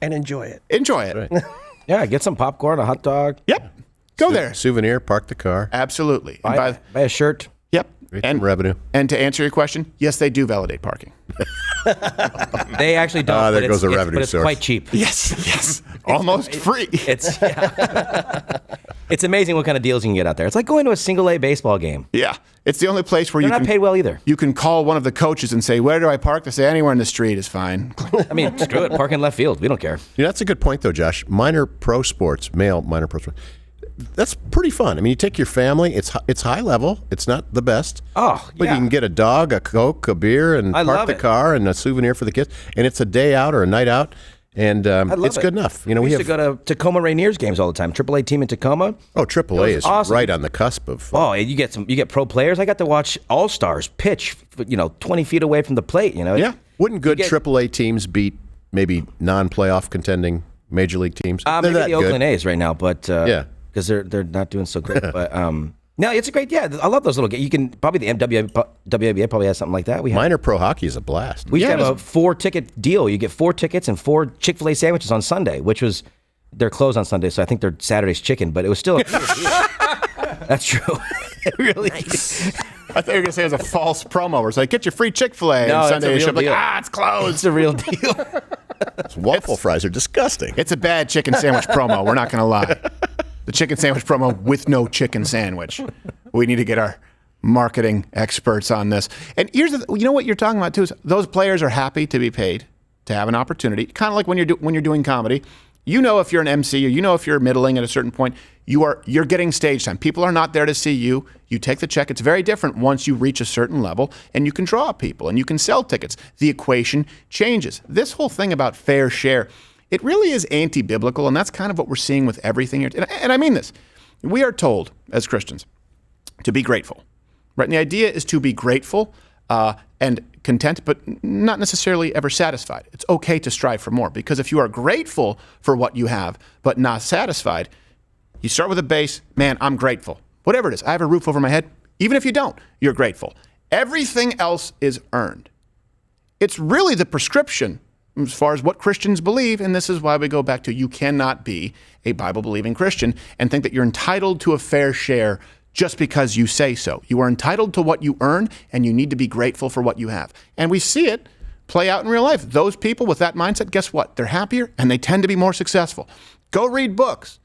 And enjoy it. Enjoy it. Right. Yeah, get some popcorn, a hot dog. Yep. Go there. Souvenir, park the car. Absolutely. Buy a shirt. Yep. And revenue. And to answer your question, yes, they do validate parking. They actually don't. There goes a revenue source. But it's quite cheap. Yes. Almost free. It's amazing what kind of deals you can get out there. It's like going to a single A baseball game. Yeah. It's the only place where They're not paid well either. You can call one of the coaches and say, where do I park? They say, anywhere in the street is fine. I mean, screw it. Park in left field. We don't care. That's a good point, though, Josh. Minor pro sports, male minor pro sports. That's pretty fun. I mean, you take your family. It's high level. It's not the best. Oh, but you can get a dog, a Coke, a beer, and park the car, and a souvenir for the kids. And it's a day out or a night out, and it's good enough. We used to go to Tacoma Rainiers games all the time. AAA team in Tacoma. Oh, AAA is awesome. Right on the cusp of. Oh, you get pro players. I got to watch All Stars pitch, 20 feet away from the plate. Yeah. Wouldn't good AAA teams beat maybe non-playoff contending major league teams? Maybe the Oakland A's right now, but yeah. Because they're not doing so great. But no, it's a great. Yeah, I love those little games. You can probably the WNBA probably has something like that. Minor pro hockey is a blast. We used to have a 4-ticket deal. You get 4 tickets and 4 Chick-fil-A sandwiches on Sunday, which was they're closed on Sunday, so I think they're Saturday's chicken. But it was still. That's true. It really. Nice. I thought you were going to say it was a false promo where it's like, get your free Chick-fil-A on Sunday. It's a real deal. Like, it's closed. It's a real deal. Waffle fries are disgusting. It's a bad chicken sandwich promo. We're not going to lie. The chicken sandwich promo with no chicken sandwich. We need to get our marketing experts on this. And here's what you're talking about too is those players are happy to be paid to have an opportunity. Kind of like when you're doing comedy. If you're an MC or if you're middling at a certain point, you're getting stage time. People are not there to see you. You take the check. It's very different once you reach a certain level and you can draw people and you can sell tickets. The equation changes. This whole thing about fair share, it really is anti-biblical, and that's kind of what we're seeing with everything here. And I mean this. We are told, as Christians, to be grateful. Right? And the idea is to be grateful and content, but not necessarily ever satisfied. It's okay to strive for more, because if you are grateful for what you have, but not satisfied, you start with a base, man, I'm grateful. Whatever it is, I have a roof over my head. Even if you don't, you're grateful. Everything else is earned. It's really the prescription as far as what Christians believe, and this is why we go back to you cannot be a Bible-believing Christian and think that you're entitled to a fair share just because you say so. You are entitled to what you earn, and you need to be grateful for what you have. And we see it play out in real life. Those people with that mindset, guess what? They're happier, and they tend to be more successful. Go read books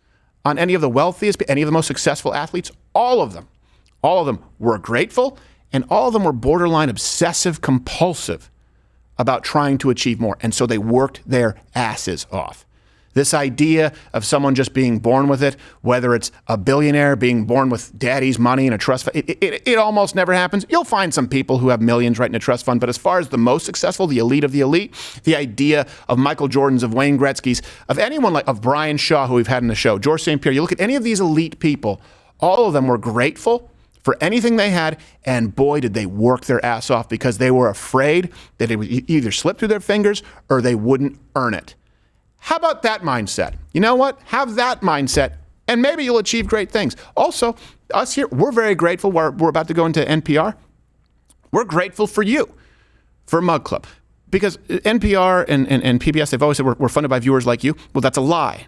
on any of the wealthiest, any of the most successful athletes. All of them were grateful, and all of them were borderline obsessive compulsive about trying to achieve more. And so they worked their asses off. This idea of someone just being born with it, whether it's a billionaire being born with daddy's money in a trust fund, it almost never happens. You'll find some people who have millions right in a trust fund, but as far as the most successful, the elite of the elite, the idea of Michael Jordans, of Wayne Gretzky's, of anyone of Brian Shaw, who we've had in the show, George St. Pierre, you look at any of these elite people, all of them were grateful for anything they had, and boy, did they work their ass off because they were afraid that it would either slip through their fingers or they wouldn't earn it. How about that mindset? You know what? Have that mindset, and maybe you'll achieve great things. Also, us here, we're very grateful. We're about to go into NPR. We're grateful for you, for Mug Club. because NPR and PBS, they've always said we're funded by viewers like you. Well, that's a lie.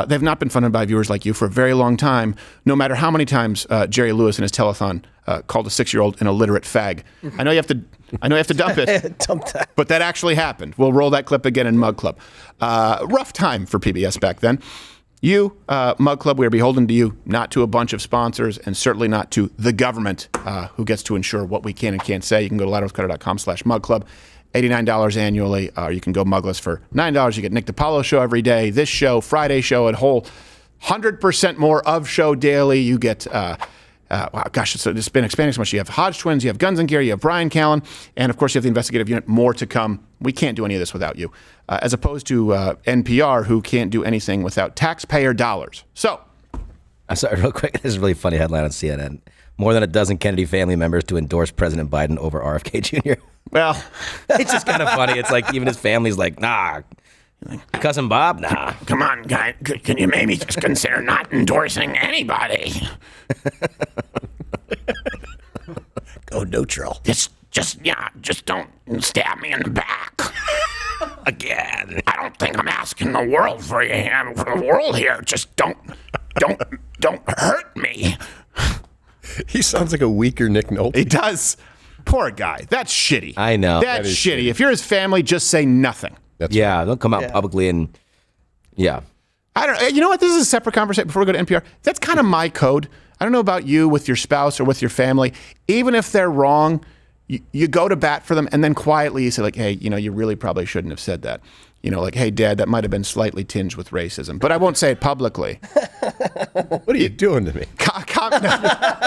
They've not been funded by viewers like you for a very long time, no matter how many times Jerry Lewis in his telethon called a 6-year-old an illiterate fag. I know you have to dump it, Dump that. but that actually happened. We'll roll that clip again in Mug Club. Rough time for PBS back then. You, Mug Club, we are beholden to you, not to a bunch of sponsors, and certainly not to the government, who gets to ensure what we can and can't say. You can go to louderwithcrowder.com/Mug Club. $89 annually. You can go mugless for $9. You get Nick DiPaolo show every day, this show, Friday show, a whole 100% more of show daily. You get, it's been expanding so much. You have Hodge Twins, you have Guns and Gear, you have Brian Callen, and of course you have the investigative unit. More to come. We can't do any of this without you, as opposed to NPR, who can't do anything without taxpayer dollars. So, I'm sorry, real quick. This is a really funny headline on CNN. More than a dozen Kennedy family members to endorse President Biden over RFK Jr. Well, it's just kind of funny. It's like even his family's like, nah. Cousin Bob, nah. Come on, guy. Can you maybe just consider not endorsing anybody? Go neutral. Just don't stab me in the back. Again. I don't think I'm asking the world for the world here. Just don't hurt me. He sounds like a weaker Nick Nolte. He does. Poor guy. That's shitty. I know. That's shitty. If you're his family, just say nothing. Don't come out publicly and I don't. You know what? This is a separate conversation. Before we go to NPR, that's kind of my code. I don't know about you with your spouse or with your family. Even if they're wrong, you go to bat for them, and then quietly you say, like, hey, you really probably shouldn't have said that. Like, hey, Dad, that might have been slightly tinged with racism, but I won't say it publicly. What are you doing to me?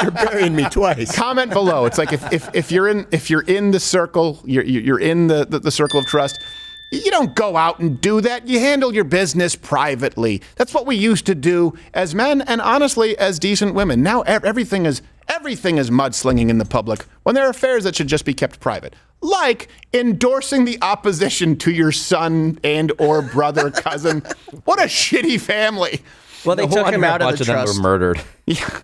You're burying me twice. Comment below. It's like if you're in the circle, you're in the circle of trust. You don't go out and do that. You handle your business privately. That's what we used to do as men, and honestly, as decent women. Now everything is mudslinging in the public when there are affairs that should just be kept private. Like endorsing the opposition to your son and or brother, cousin. What a shitty family. Well, they took him out of the trust. A bunch of them were murdered. Yeah.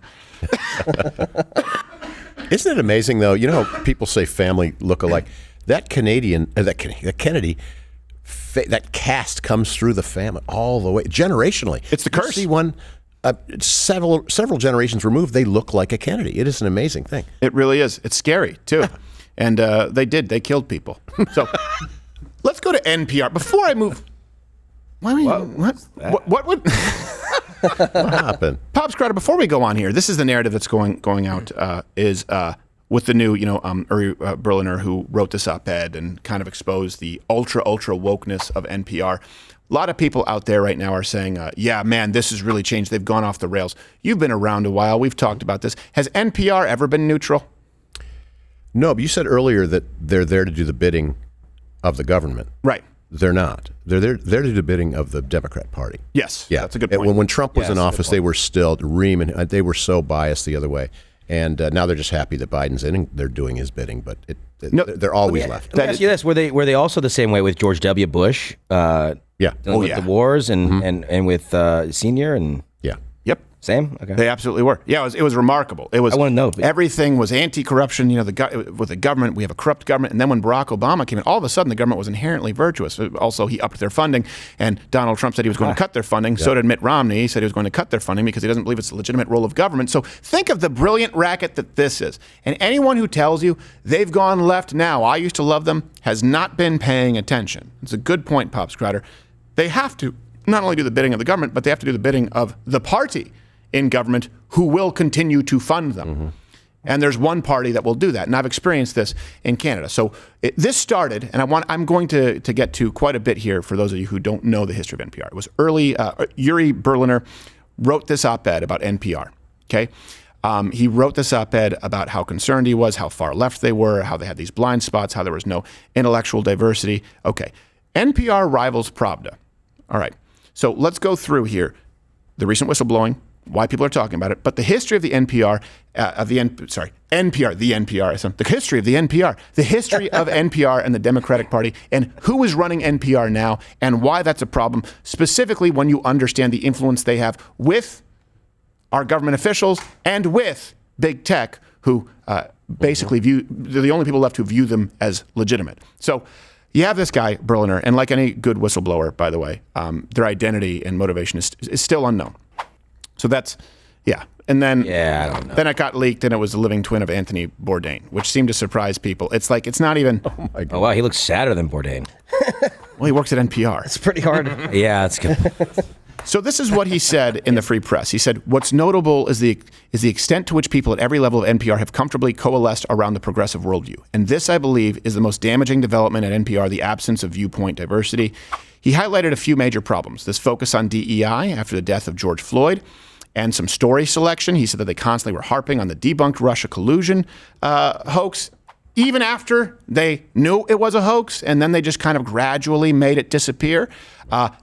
Isn't it amazing, though? You know how people say family look alike? That Kennedy, that cast comes through the family all the way, generationally. It's the curse. You see one several generations removed, they look like a Kennedy. It is an amazing thing. It really is. It's scary, too. And they killed people. So let's go to NPR. Before I move, what would... What happened? Pops Crowder, before we go on here, this is the narrative that's going out, is with the new, Uri Berliner, who wrote this op-ed and kind of exposed the ultra wokeness of NPR. A lot of people out there right now are saying, yeah, man, this has really changed. They've gone off the rails. You've been around a while. We've talked about this. Has NPR ever been neutral? No, but you said earlier that they're there to do the bidding of the government. Right. They're not. They're there to do the bidding of the Democrat Party. Yes. Yeah. That's a good point. When Trump was in office, they were still reaming. They were so biased the other way. And now they're just happy that Biden's in and they're doing his bidding. But they're always left. Let me ask you this. Were they also the same way with George W. Bush? With the wars and with Senior and... Yeah. Yep. Same? Okay. They absolutely were. Yeah, it was remarkable. I want to know. Everything was anti-corruption. With the government, we have a corrupt government. And then when Barack Obama came in, all of a sudden the government was inherently virtuous. Also, he upped their funding. And Donald Trump said he was going to cut their funding. So did Mitt Romney. He said he was going to cut their funding because he doesn't believe it's a legitimate role of government. So think of the brilliant racket that this is. And anyone who tells you they've gone left now, I used to love them, has not been paying attention. It's a good point, Pops Crowder. They have to not only do the bidding of the government, but they have to do the bidding of the party in government who will continue to fund them. Mm-hmm. And there's one party that will do that. And I've experienced this in Canada. So this started, and I'm going to get to quite a bit here for those of you who don't know the history of NPR. It was early, Uri Berliner wrote this op-ed about NPR, okay? He wrote this op-ed about how concerned he was, how far left they were, how they had these blind spots, how there was no intellectual diversity. Okay, NPR rivals Pravda. All right, so let's go through here. The recent whistleblowing, why people are talking about it, but the history of the NPR, the history of the NPR, the history of NPR and the Democratic Party, and who is running NPR now, and why that's a problem, specifically when you understand the influence they have with our government officials and with big tech, who basically they're the only people left who view them as legitimate. So you have this guy, Berliner, and like any good whistleblower, by the way, their identity and motivation is still unknown. So that's, yeah. And then, I don't know. Then it got leaked, and it was the living twin of Anthony Bourdain, which seemed to surprise people. It's like, it's not even... Oh, my God. Oh, wow, he looks sadder than Bourdain. Well, he works at NPR. It's pretty hard. Yeah, that's good. So this is what he said in the Free Press. He said, what's notable is the extent to which people at every level of NPR have comfortably coalesced around the progressive worldview. And this, I believe, is the most damaging development at NPR, the absence of viewpoint diversity. He highlighted a few major problems. This focus on DEI after the death of George Floyd, and some story selection. He said that they constantly were harping on the debunked Russia collusion hoax, even after they knew it was a hoax, and then they just kind of gradually made it disappear.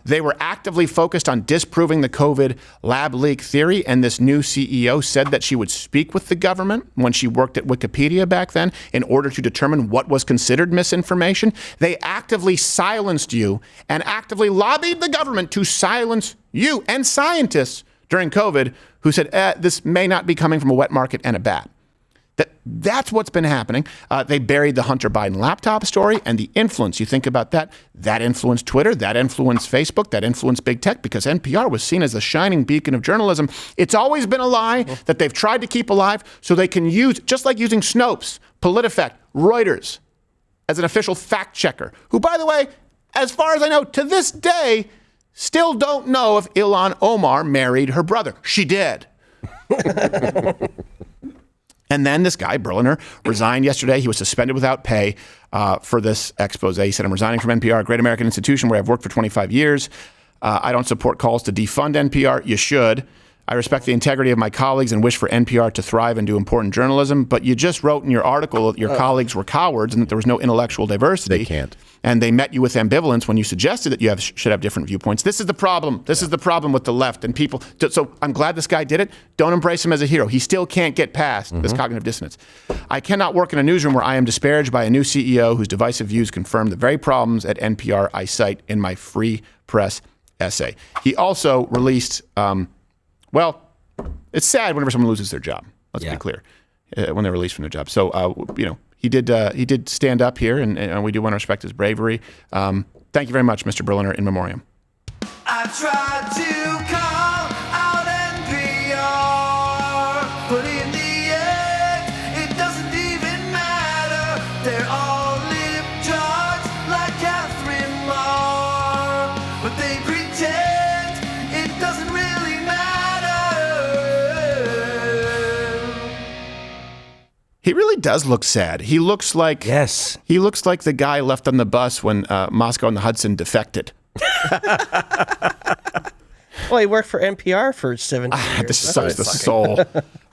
They were actively focused on disproving the COVID lab leak theory, and this new CEO said that she would speak with the government when she worked at Wikipedia back then in order to determine what was considered misinformation. They actively silenced you and actively lobbied the government to silence you and scientists during COVID who said, this may not be coming from a wet market and a bat. That's what's been happening. They buried the Hunter Biden laptop story and the influence. You think about that. That influenced Twitter. That influenced Facebook. That influenced big tech because NPR was seen as the shining beacon of journalism. It's always been a lie that they've tried to keep alive so they can use, just like using Snopes, PolitiFact, Reuters as an official fact checker, who, by the way, as far as I know, to this day, still don't know if Ilhan Omar married her brother. She did. And then this guy, Berliner, resigned yesterday. He was suspended without pay for this expose. He said, I'm resigning from NPR, a great American institution where I've worked for 25 years. I don't support calls to defund NPR. You should. I respect the integrity of my colleagues and wish for NPR to thrive and do important journalism. But you just wrote in your article that your colleagues were cowards and that there was no intellectual diversity. They can't. And they met you with ambivalence when you suggested that you should have different viewpoints. This is the problem. This is the problem with the left and people. So I'm glad this guy did it. Don't embrace him as a hero. He still can't get past this cognitive dissonance. I cannot work in a newsroom where I am disparaged by a new CEO whose divisive views confirm the very problems at NPR I cite in my Free Press essay. He also released, well, it's sad whenever someone loses their job. Let's be clear. When they're released from their job. So, he did stand up here, and we do want to respect his bravery. Thank you very much, Mr. Berliner, in memoriam. I tried to call out NPR, but in the end, it doesn't even matter. They're all lip charged like Catherine Moore, but they pretend it doesn't really matter. He really does look sad. He looks like He looks like the guy left on the bus when Moscow and the Hudson defected. Well, he worked for NPR for 17 years. This sucks the soul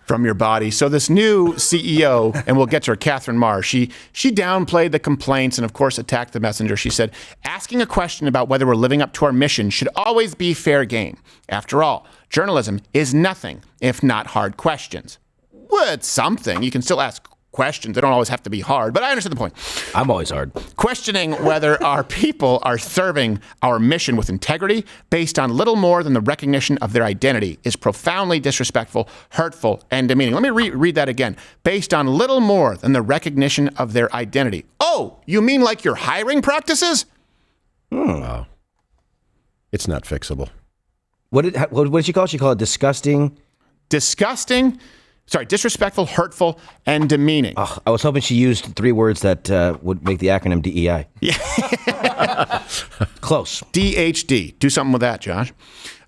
from your body. So this new CEO, and we'll get to her, Catherine Marr, she downplayed the complaints and, of course, attacked the messenger. She said, asking a question about whether we're living up to our mission should always be fair game. After all, journalism is nothing if not hard questions. Well, it's something. You can still ask questions. They don't always have to be hard, but I understand the point. I'm always hard. Questioning whether our people are serving our mission with integrity based on little more than the recognition of their identity is profoundly disrespectful, hurtful, and demeaning. Let me read that again. Based on little more than the recognition of their identity. Oh, you mean like your hiring practices? Wow. It's not fixable. What did she call it? She called it disgusting. Disrespectful, hurtful, and demeaning. Oh, I was hoping she used 3 words that would make the acronym DEI. Yeah. Close. DHD. Do something with that, Josh.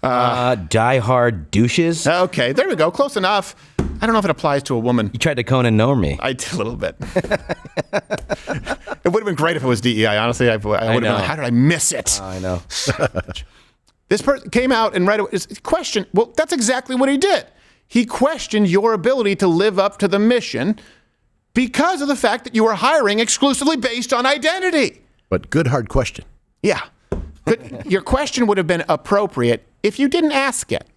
Die hard douches. Okay, there we go. Close enough. I don't know if it applies to a woman. You tried to Conan know me. I did a little bit. It would have been great if it was DEI. Honestly, I would have been like, how did I miss it? I know. This person came out and read a question. Well, that's exactly what he did. He questioned your ability to live up to the mission because of the fact that you are hiring exclusively based on identity. But good, hard question. Yeah. But your question would have been appropriate if you didn't ask it.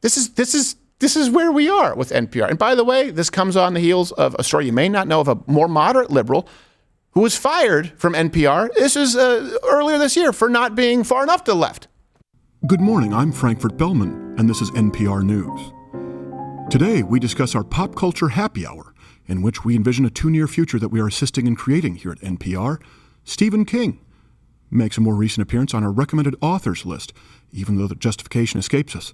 This is where we are with NPR. And by the way, this comes on the heels of a story you may not know of a more moderate liberal who was fired from NPR. This is earlier this year for not being far enough to the left. Good morning, I'm Frankfurt Bellman, and this is NPR News. Today, we discuss our pop culture happy hour, in which we envision a too-near future that we are assisting in creating here at NPR, Stephen King makes a more recent appearance on our recommended authors list, even though the justification escapes us.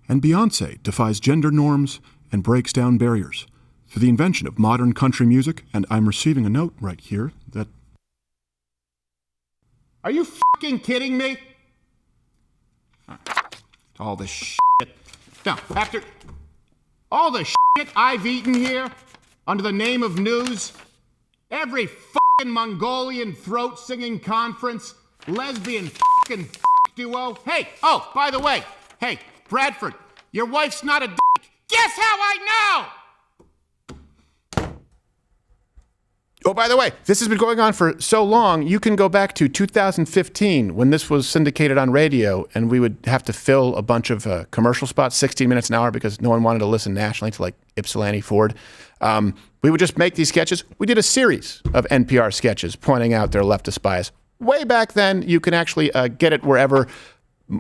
And Beyoncé defies gender norms and breaks down barriers through the invention of modern country music, and I'm receiving a note right here that... Are you fucking kidding me? All this shit. Now, after all the shit I've eaten here under the name of news, every fucking Mongolian throat-singing conference, lesbian fucking duo. Hey, oh, by the way, hey, Bradford, your wife's not a dick. Guess how I know? Oh, by the way, this has been going on for so long, you can go back to 2015 when this was syndicated on radio, and we would have to fill a bunch of commercial spots, 16 minutes an hour, because no one wanted to listen nationally to like Ypsilanti Ford. We would just make these sketches. We did a series of NPR sketches pointing out their leftist bias. Way back then, you can actually get it wherever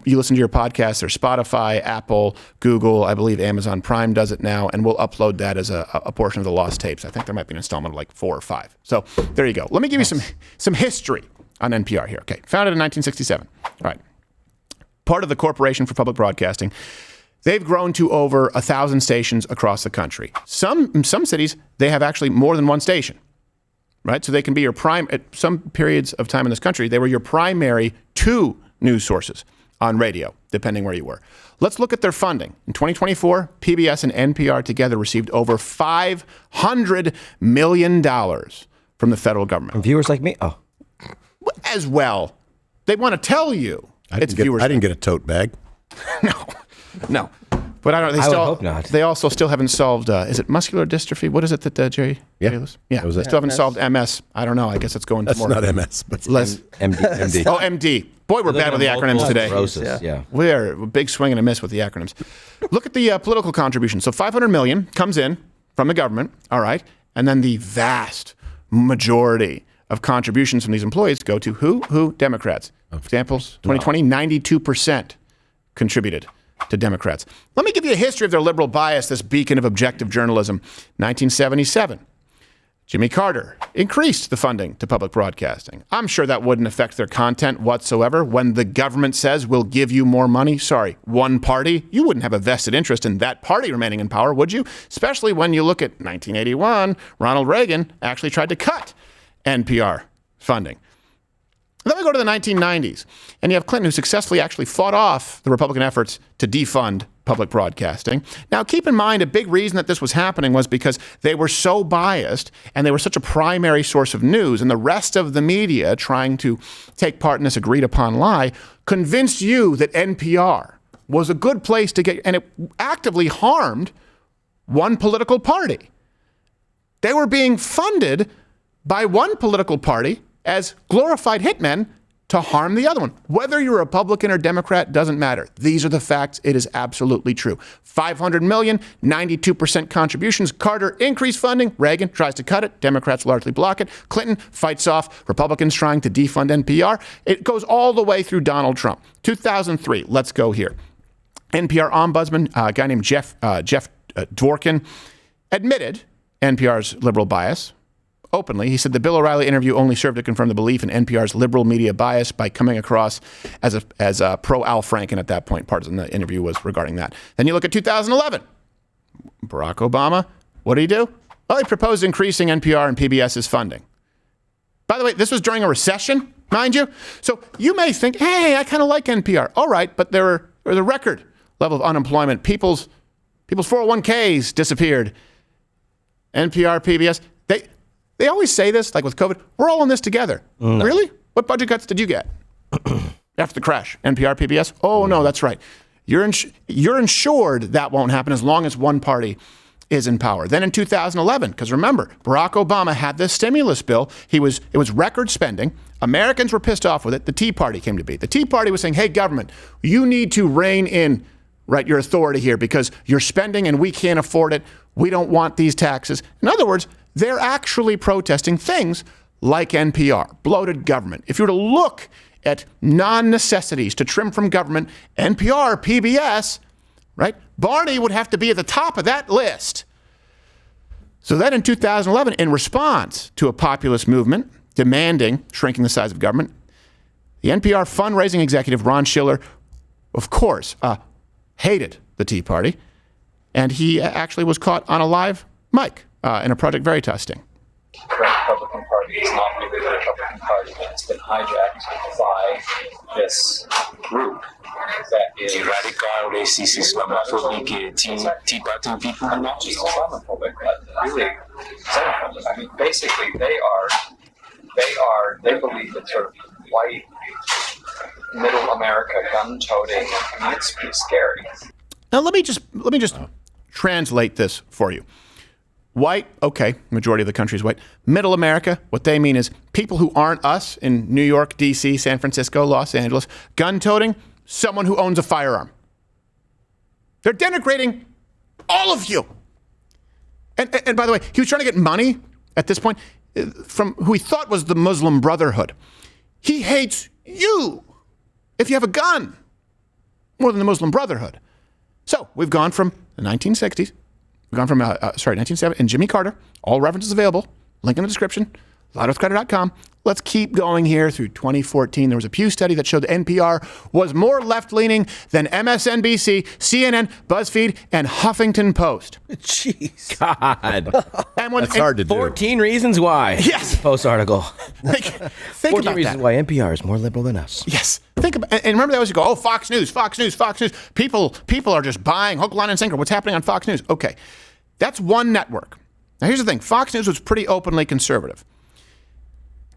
you listen to your podcast. There's Spotify, Apple, Google. I believe Amazon Prime does it now, and we'll upload that as a portion of the lost tapes. I think there might be an installment of like 4 or 5. So there you go. Let me give you some history on NPR here. Okay, founded in 1967. All right. Part of the Corporation for Public Broadcasting. They've grown to over 1,000 stations across the country. In some cities, they have actually more than one station, right? So they can be your prime, at some periods of time in this country, they were your primary 2 news sources on radio, depending where you were. Let's look at their funding. In 2024, PBS and NPR together received over $500 million from the federal government. From viewers like me? Oh. As well. They want to tell you it's viewers. I didn't get a tote bag. No. But I don't. They I still would hope not. They also still haven't solved. Is it muscular dystrophy? What is it that Jerry? Yeah. Yeah. They still haven't solved MS. I don't know. I guess it's going. That's more. not MS, but less MD. Oh, MD. Boy, we're bad with the acronyms today. Yeah. We're a big swing and a miss with the acronyms. Look at the political contribution. So $500 million comes in from the government. All right, and then the vast majority of contributions from these employees go to who? Democrats. Examples: 2020, 92% contributed to Democrats. Let me give you a history of their liberal bias, this beacon of objective journalism. 1977, Jimmy Carter increased the funding to public broadcasting. I'm sure that wouldn't affect their content whatsoever. When the government says we'll give you more money, sorry, one party, you wouldn't have a vested interest in that party remaining in power, would you? Especially when you look at 1981, Ronald Reagan actually tried to cut NPR funding. Then we go to the 1990s, and you have Clinton, who successfully actually fought off the Republican efforts to defund public broadcasting. Now, keep in mind, a big reason that this was happening was because they were so biased, and they were such a primary source of news, and the rest of the media, trying to take part in this agreed-upon lie, convinced you that NPR was a good place to get, and it actively harmed one political party. They were being funded by one political party as glorified hitmen to harm the other one. Whether you're Republican or Democrat doesn't matter. These are the facts. It is absolutely true. $500 million, 92% contributions. Carter increased funding. Reagan tries to cut it. Democrats largely block it. Clinton fights off Republicans trying to defund NPR. It goes all the way through Donald Trump. 2003, let's go here. NPR ombudsman, a guy named Jeff Dworkin, admitted NPR's liberal bias. Openly, he said the Bill O'Reilly interview only served to confirm the belief in NPR's liberal media bias by coming across as a pro Al Franken at that point. Part of the interview was regarding that. Then you look at 2011. Barack Obama, what did he do? Well, he proposed increasing NPR and PBS's funding. By the way, this was during a recession, mind you. So you may think, hey, I kind of like NPR. All right, but there was a record level of unemployment. People's 401ks disappeared. NPR, PBS, They always say this, like with COVID, we're all in this together. No. Really? What budget cuts did you get after the crash? NPR, PBS? Oh, no, that's right. You're insured that won't happen as long as one party is in power. Then in 2011, because remember, Barack Obama had this stimulus bill. It was record spending. Americans were pissed off with it. The Tea Party came to be. The Tea Party was saying, hey, government, you need to rein in your authority here because you're spending and we can't afford it. We don't want these taxes. In other words, they're actually protesting things like NPR, bloated government. If you were to look at non-necessities to trim from government, NPR, PBS, right? Barney would have to be at the top of that list. So then in 2011, in response to a populist movement demanding shrinking the size of government, the NPR fundraising executive, Ron Schiller, of course, hated the Tea Party, and he actually was caught on a live mic in a Project Veritas sting. The Republican Party is not really the Republican Party, and it's been hijacked by this group that is radical, racist, Islamophobic, Tea Party people. And not just Islamophobic, but really xenophobic. I mean, basically, they believe that sort of white, middle America gun-toting, I mean, it's pretty scary. Now, let me just translate this for you. White, okay, majority of the country is white. Middle America, what they mean is people who aren't us in New York, D.C., San Francisco, Los Angeles. Gun-toting, someone who owns a firearm. They're denigrating all of you. And by the way, he was trying to get money at this point from who he thought was the Muslim Brotherhood. He hates you if you have a gun more than the Muslim Brotherhood. So we've gone from the 1960s. We've gone from, 1970, and Jimmy Carter, all references available, link in the description, loudwithcrowder.com. Let's keep going here through 2014. There was a Pew study that showed the NPR was more left-leaning than MSNBC, CNN, BuzzFeed, and Huffington Post. Jeez. God. That's hard to do. 14 reasons why. Yes. Post article. Think 14 about reasons that. why NPR is more liberal than us. Yes. Think about, and remember they always go, Fox News. People are just buying hook, line, and sinker. What's happening on Fox News? Okay. That's one network. Now, here's the thing. Fox News was pretty openly conservative.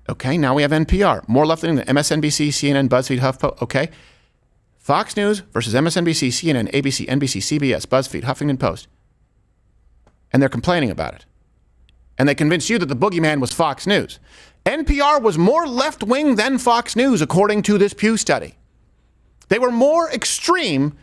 Okay, now we have NPR. More left-leaning than MSNBC, CNN, BuzzFeed, HuffPo. Okay. Fox News versus MSNBC, CNN, ABC, NBC, CBS, BuzzFeed, Huffington Post. And they're complaining about it. And they convinced you that the boogeyman was Fox News. NPR was more left-wing than Fox News, according to this Pew study. They were more extreme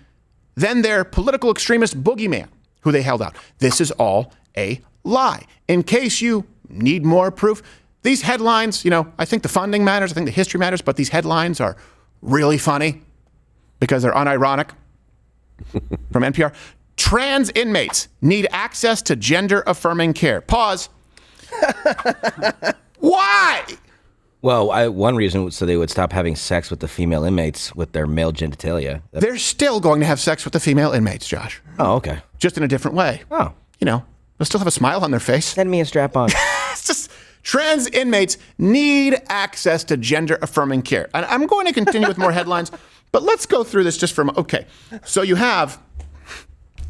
than their political extremist boogeyman, who they held out. This is all a lie. In case you need more proof, these headlines, I think the funding matters, I think the history matters, but these headlines are really funny because they're unironic. From NPR, trans inmates need access to gender-affirming care. Pause. Why? Well, one reason was so they would stop having sex with the female inmates with their male genitalia. They're still going to have sex with the female inmates, Josh. Oh, okay. Just in a different way. Oh. They'll still have a smile on their face. Send me a strap-on. It's just trans inmates need access to gender-affirming care. And I'm going to continue with more headlines, but let's go through this just for a moment. Okay, so you have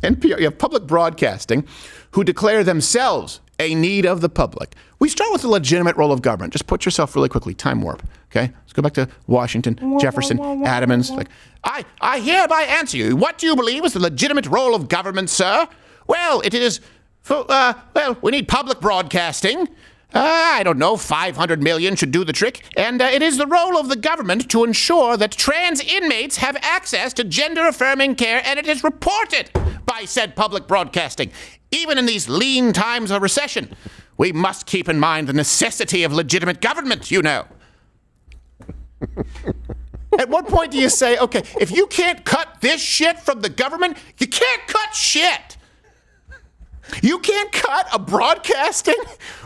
NPR, you have public broadcasting who declare themselves a need of the public. We start with the legitimate role of government. Just put yourself really quickly, time warp, okay? Let's go back to Washington, Jefferson, Adams. I hereby answer you. What do you believe is the legitimate role of government, sir? Well, it is, we need public broadcasting. I don't know, 500 million should do the trick. And it is the role of the government to ensure that trans inmates have access to gender-affirming care, and it is reported by said public broadcasting. Even in these lean times of recession, we must keep in mind the necessity of legitimate government, At what point do you say, okay, if you can't cut this shit from the government, you can't cut shit. You can't cut a broadcasting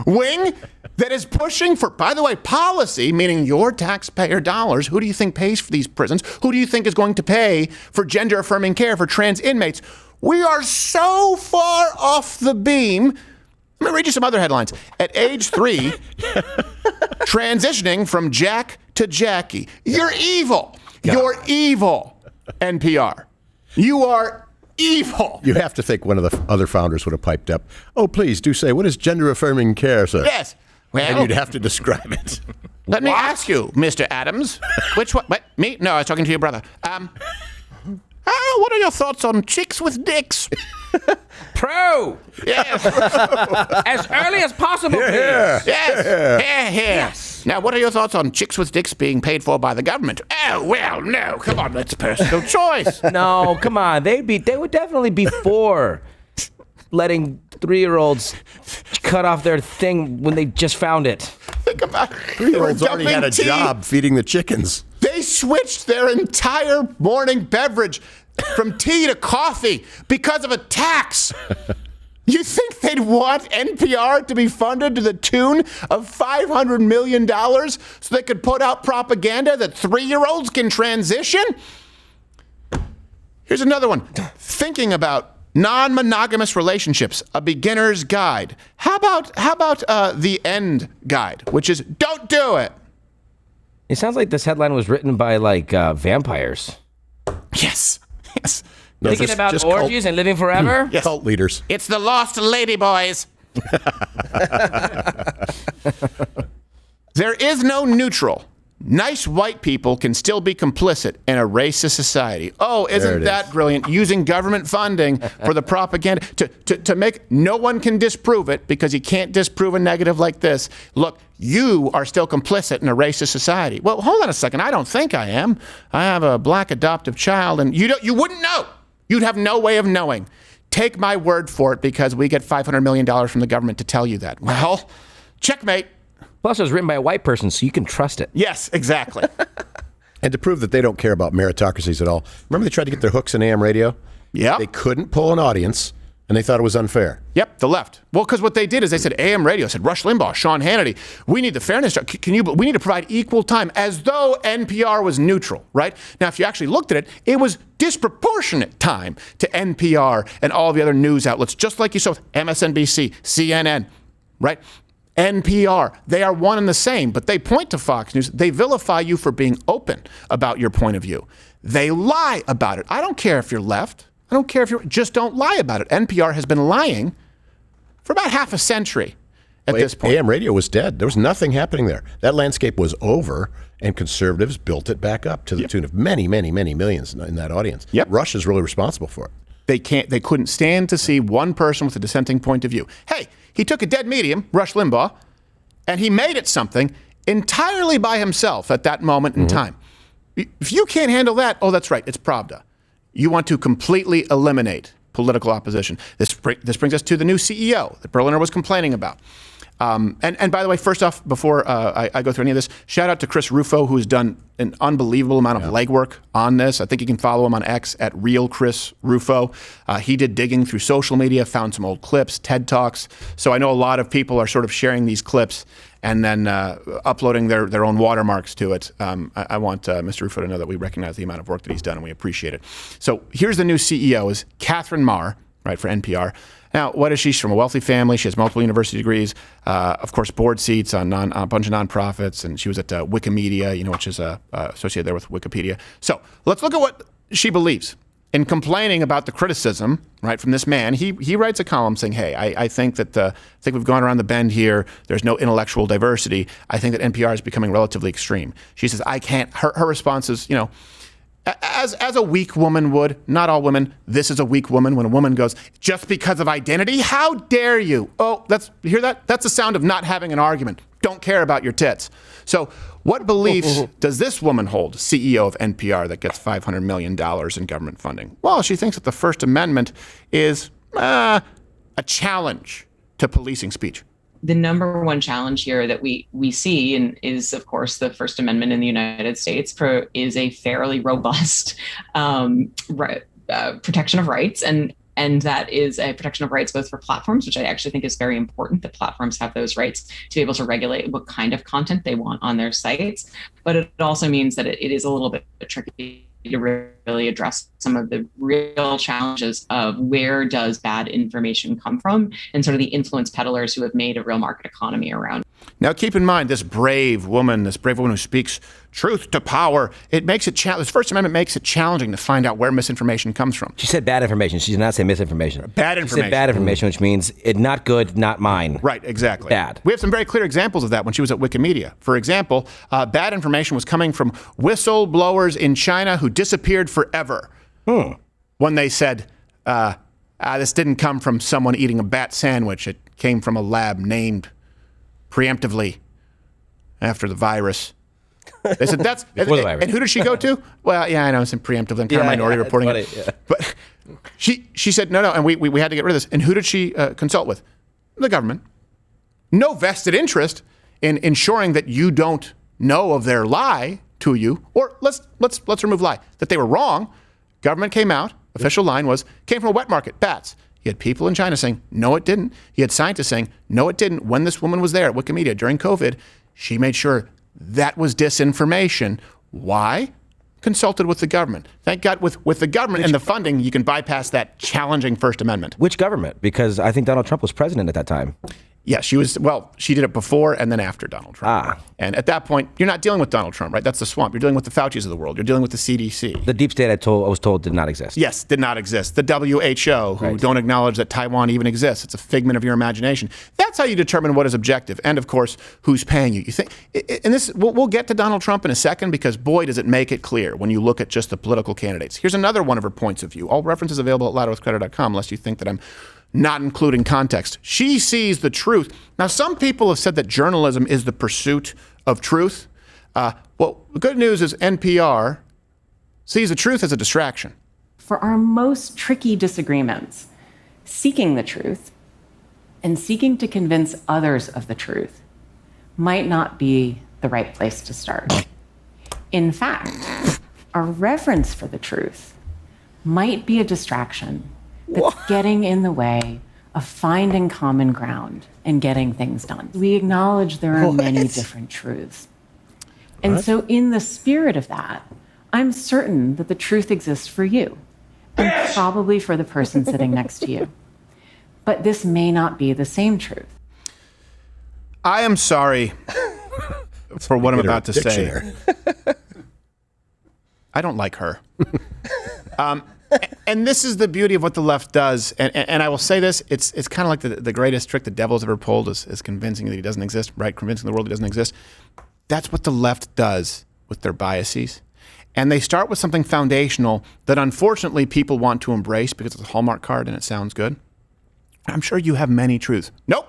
wing that is pushing for, by the way, policy, meaning your taxpayer dollars. Who do you think pays for these prisons? Who do you think is going to pay for gender-affirming care for trans inmates? We are so far off the beam. Let me read you some other headlines. At age 3, transitioning from Jack to Jackie. You're evil. God. You're evil, NPR. You are evil. You have to think one of the other founders would have piped up, oh, please do say, what is gender-affirming care, sir? Yes. Well, and you'd have to describe it. Let me ask you, Mr. Adams. Which one? What, me? No, I was talking to your brother. What are your thoughts on chicks with dicks? Pro. Yes. As early as possible. Yes. Yes. Now, what are your thoughts on chicks with dicks being paid for by the government? Oh, well, no. Come on, that's personal choice. No, come on. They would definitely be for letting 3-year-olds cut off their thing when they just found it. Think about it. 3-year-olds already had a job feeding the chickens. They switched their entire morning beverage from tea to coffee because of a tax. You think they'd want NPR to be funded to the tune of $500 million so they could put out propaganda that 3-year-olds can transition? Here's another one. Thinking about non-monogamous relationships, a beginner's guide. How about the end guide, which is don't do it. It sounds like this headline was written by vampires. Yes. No, Thinking about orgies and living forever? Yes. Cult leaders. It's the lost ladyboys. There is no neutral. Nice white people can still be complicit in a racist society. Oh, isn't that brilliant? Using government funding for the propaganda to make no one can disprove it because you can't disprove a negative like this. Look, you are still complicit in a racist society. Well, hold on a second. I don't think I am. I have a black adoptive child, and you wouldn't know. You'd have no way of knowing. Take my word for it because we get $500 million from the government to tell you that. Well, checkmate. Plus, it was written by a white person, so you can trust it. Yes, exactly. And to prove that they don't care about meritocracies at all, remember they tried to get their hooks in AM radio? Yeah. They couldn't pull an audience, and they thought it was unfair. Yep, the left. Well, because what they did is they said AM radio, said Rush Limbaugh, Sean Hannity, we need the fairness. We need to provide equal time, as though NPR was neutral, right? Now, if you actually looked at it, it was disproportionate time to NPR and all the other news outlets, just like you saw with MSNBC, CNN, right? NPR, they are one and the same, but they point to Fox News. They vilify you for being open about your point of view. They lie about it. I don't care if you're left. I don't care if you're, just don't lie about it. NPR has been lying for about half a century at this point. AM radio was dead. There was nothing happening there. That landscape was over, and conservatives built it back up to the tune of many, many, many millions in that audience. Yep. Rush is really responsible for it. They couldn't stand to see one person with a dissenting point of view. Hey, he took a dead medium, Rush Limbaugh, and he made it something entirely by himself at that moment in time. If you can't handle that, oh, that's right, it's Pravda. You want to completely eliminate political opposition. This brings us to the new CEO that Berliner was complaining about. And by the way, first off, before I go through any of this, shout out to Chris Rufo, who's done an unbelievable amount of legwork on this. I think you can follow him on X at Real Chris Rufo. He did digging through social media, found some old clips, TED Talks. So I know a lot of people are sort of sharing these clips and then uploading their own watermarks to it. I want Mr. Rufo to know that we recognize the amount of work that he's done and we appreciate it. So here's the new CEO, is Catherine Marr, right, for NPR. Now, what is she? She's from a wealthy family. She has multiple university degrees, of course, board seats on a bunch of nonprofits, and she was at Wikimedia, which is associated there with Wikipedia. So let's look at what she believes. In complaining about the criticism, right, from this man, he writes a column saying, hey, I think we've gone around the bend here. There's no intellectual diversity. I think that NPR is becoming relatively extreme. She says, I can't. Her response is, as a weak woman would, not all women, this is a weak woman. When a woman goes, just because of identity, how dare you? Oh, you hear that? That's the sound of not having an argument. Don't care about your tits. So what beliefs does this woman hold, CEO of NPR, that gets $500 million in government funding? Well, she thinks that the First Amendment is a challenge to policing speech. The number one challenge here that we see and is, of course, the First Amendment in the United States is a fairly robust protection of rights. And that is a protection of rights both for platforms, which I actually think is very important, that platforms have those rights to be able to regulate what kind of content they want on their sites. But it also means that it is a little bit tricky to really address some of the real challenges of where does bad information come from and sort of the influence peddlers who have made a real market economy around. Now, keep in mind, this brave woman who speaks truth to power, this First Amendment makes it challenging to find out where misinformation comes from. She said bad information. She did not say misinformation. Bad information. She said bad information, which means not good, not mine. Right, exactly. Bad. We have some very clear examples of that when she was at Wikimedia. For example, bad information was coming from whistleblowers in China who disappeared forever. When they said, this didn't come from someone eating a bat sandwich. It came from a lab named preemptively after the virus. They said that's and who did she go to? Well, yeah, I know it's in preemptively. I'm kind of minority reporting it. Yeah. But she said no, and we had to get rid of this. And who did she consult with? The government. No vested interest in ensuring that you don't know of their lie to you. Or let's remove lie, that they were wrong. Government came out. Official line came from a wet market, bats. He had people in China saying, no, it didn't. He had scientists saying, no, it didn't. When this woman was there at Wikimedia during COVID, she made sure that was disinformation. Why? Consulted with the government. Thank God with the government and the funding, you can bypass that challenging First Amendment. Which government? Because I think Donald Trump was president at that time. Yeah, she did it before and then after Donald Trump. And at that point, you're not dealing with Donald Trump, right? That's the swamp. You're dealing with the Faucis of the world. You're dealing with the CDC. The deep state, I was told, did not exist. Yes, did not exist. The WHO, who don't acknowledge that Taiwan even exists. It's a figment of your imagination. That's how you determine what is objective. And of course, who's paying you. You think, and this, we'll get to Donald Trump in a second, because boy, does it make it clear when you look at just the political candidates. Here's another one of her points of view. All references available at louderwithcreditor.com, unless you think that I'm not including context. She sees the truth. Now, some people have said that journalism is the pursuit of truth. Well, the good news is NPR sees the truth as a distraction. For our most tricky disagreements, seeking the truth and seeking to convince others of the truth might not be the right place to start. In fact, our reverence for the truth might be a distraction that's getting in the way of finding common ground and getting things done. We acknowledge there are many different truths. And so in the spirit of that, I'm certain that the truth exists for you and probably for the person sitting next to you. But this may not be the same truth. I am sorry for what I'm about to say. I don't like her. And this is the beauty of what the left does. And I will say this, it's kind of like the greatest trick the devil's ever pulled is convincing that he doesn't exist, right? Convincing the world he doesn't exist. That's what the left does with their biases. And they start with something foundational that unfortunately people want to embrace because it's a Hallmark card and it sounds good. I'm sure you have many truths. Nope,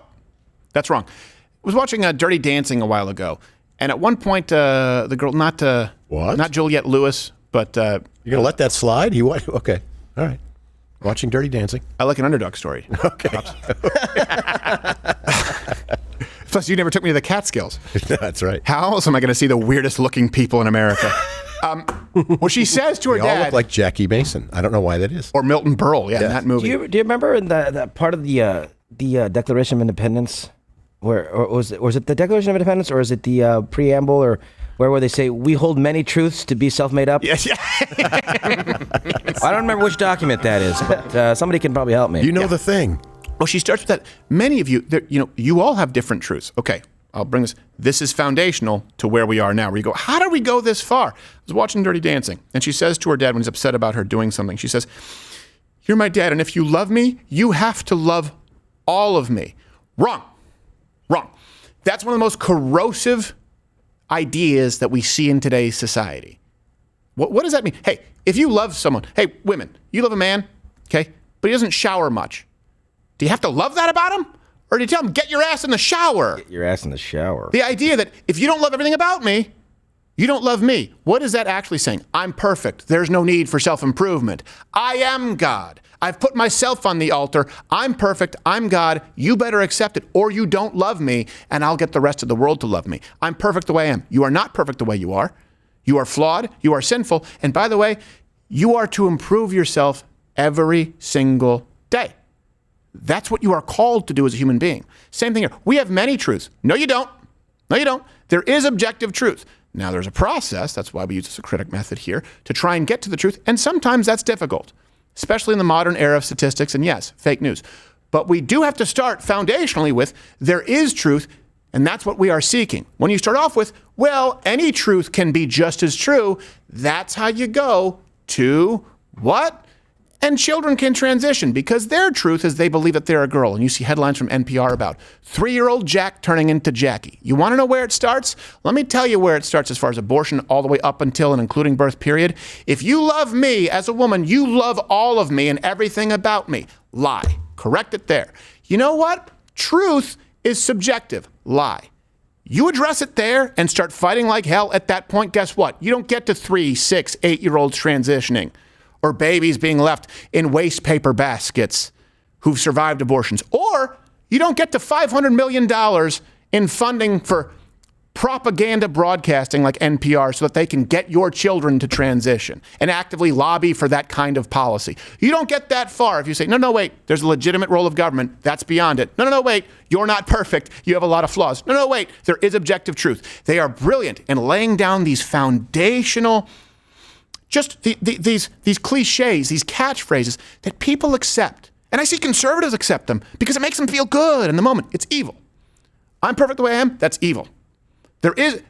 that's wrong. I was watching Dirty Dancing a while ago. And at one point, the girl, not Juliette Lewis, but... You're going to let that slide? Okay. All right. Watching Dirty Dancing. I like an underdog story. Okay. Plus, you never took me to the Catskills. That's right. How else am I going to see the weirdest looking people in America? Well, she says to her they dad... all look like Jackie Mason. I don't know why that is. Or Milton Berle, in that movie. Do you remember in that part of the Declaration of Independence? Or was it the Declaration of Independence, or is it the preamble, or where they say we hold many truths to be self-made up? Yes, yeah. I don't remember which document that is, but somebody can probably help me. You know the thing. Well, she starts with that. Many of you, you all have different truths. Okay, I'll bring this. This is foundational to where we are now. Where you go, how did we go this far? I was watching Dirty Dancing, and she says to her dad when he's upset about her doing something, she says, "You're my dad, and if you love me, you have to love all of me." Wrong. That's one of the most corrosive ideas that we see in today's society. What does that mean? Hey, if you love someone, hey, women, you love a man, okay, but he doesn't shower much. Do you have to love that about him? Or do you tell him, get your ass in the shower? Get your ass in the shower. The idea that if you don't love everything about me, you don't love me. What is that actually saying? I'm perfect. There's no need for self-improvement. I am God. I've put myself on the altar. I'm perfect. I'm God. You better accept it, or you don't love me, and I'll get the rest of the world to love me. I'm perfect the way I am. You are not perfect the way you are. You are flawed. You are sinful. And by the way, you are to improve yourself every single day. That's what you are called to do as a human being. Same thing here. We have many truths. No, you don't. No, you don't. There is objective truth. Now, there's a process, that's why we use the critic method here, to try and get to the truth, and sometimes that's difficult, especially in the modern era of statistics and, yes, fake news. But we do have to start foundationally with there is truth, and that's what we are seeking. When you start off with, well, any truth can be just as true, that's how you go to what? And children can transition because their truth is they believe that they're a girl. And you see headlines from NPR about 3-year-old Jack turning into Jackie. You want to know where it starts? Let me tell you where it starts as far as abortion all the way up until and including birth period. If you love me as a woman, you love all of me and everything about me. Lie. Correct it there. You know what? Truth is subjective. Lie. You address it there and start fighting like hell at that point, guess what? You don't get to 3, 6, 8-year-olds transitioning. Or babies being left in waste paper baskets who've survived abortions. Or you don't get to $500 million in funding for propaganda broadcasting like NPR so that they can get your children to transition and actively lobby for that kind of policy. You don't get that far if you say, no, wait, there's a legitimate role of government. That's beyond it. No, wait, you're not perfect. You have a lot of flaws. No, wait, there is objective truth. They are brilliant in laying down these foundational, just these cliches, these catchphrases that people accept. And I see conservatives accept them because it makes them feel good in the moment. It's evil. I'm perfect the way I am. That's evil.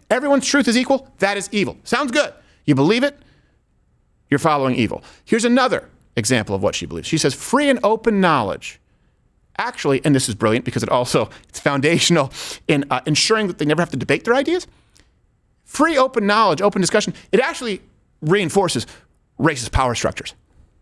Everyone's truth is equal. That is evil. Sounds good. You believe it, you're following evil. Here's another example of what she believes. She says free and open knowledge. Actually, and this is brilliant because it's foundational in ensuring that they never have to debate their ideas. Free, open knowledge, open discussion, it actually reinforces racist power structures.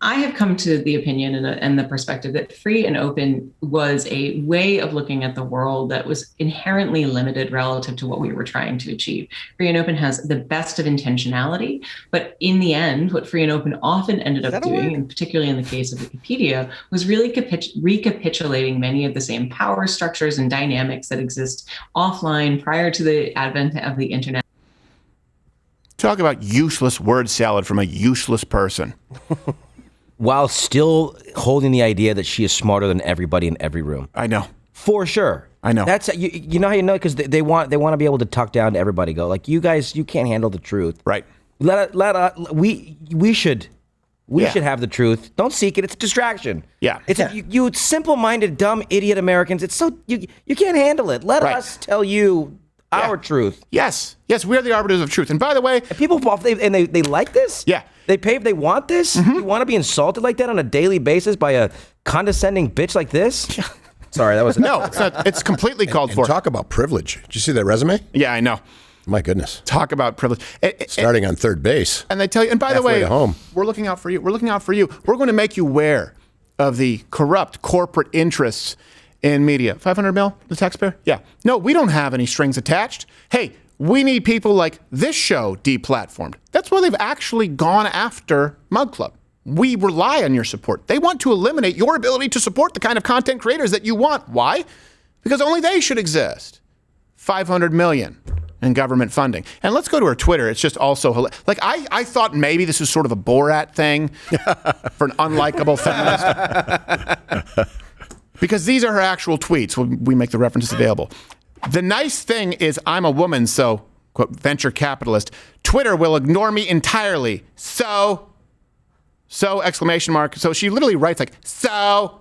I have come to the opinion and the perspective that free and open was a way of looking at the world that was inherently limited relative to what we were trying to achieve. Free and open has the best of intentionality, but in the end, what free and open often ended up doing, and particularly in the case of Wikipedia, was really recapitulating many of the same power structures and dynamics that exist offline prior to the advent of the internet. Talk about useless word salad from a useless person. While still holding the idea that she is smarter than everybody in every room. I know. For sure. I know. That's you know how you know, because they want to be able to talk down to everybody. Go like, you guys, you can't handle the truth. Right. We should have the truth. Don't seek it. It's a distraction. Yeah. You simple-minded, dumb, idiot Americans. It's so you can't handle it. Let us tell you our truth. Yes, we are the arbiters of truth. And by the way, and people they like this. Yeah. They want this? Mm-hmm. You want to be insulted like that on a daily basis by a condescending bitch like this? Sorry, that was... No, it's not. It's completely called for. Talk about privilege. Did you see that resume? Yeah, I know. My goodness. Talk about privilege. Starting on third base. And they tell you, and by the way, we're looking out for you. We're looking out for you. We're going to make you aware of the corrupt corporate interests in media. 500 mil, the taxpayer? Yeah. No, we don't have any strings attached. Hey, we need people like this show deplatformed. That's why they've actually gone after Mug Club. We rely on your support. They want to eliminate your ability to support the kind of content creators that you want. Why? Because only they should exist. 500 million in government funding. And let's go to her Twitter. It's just also like I thought maybe this was sort of a Borat thing for an unlikable feminist. Because these are her actual tweets. We make the references available. The nice thing is I'm a woman, so, quote, venture capitalist. Twitter will ignore me entirely. So, exclamation mark. So she literally writes like, so.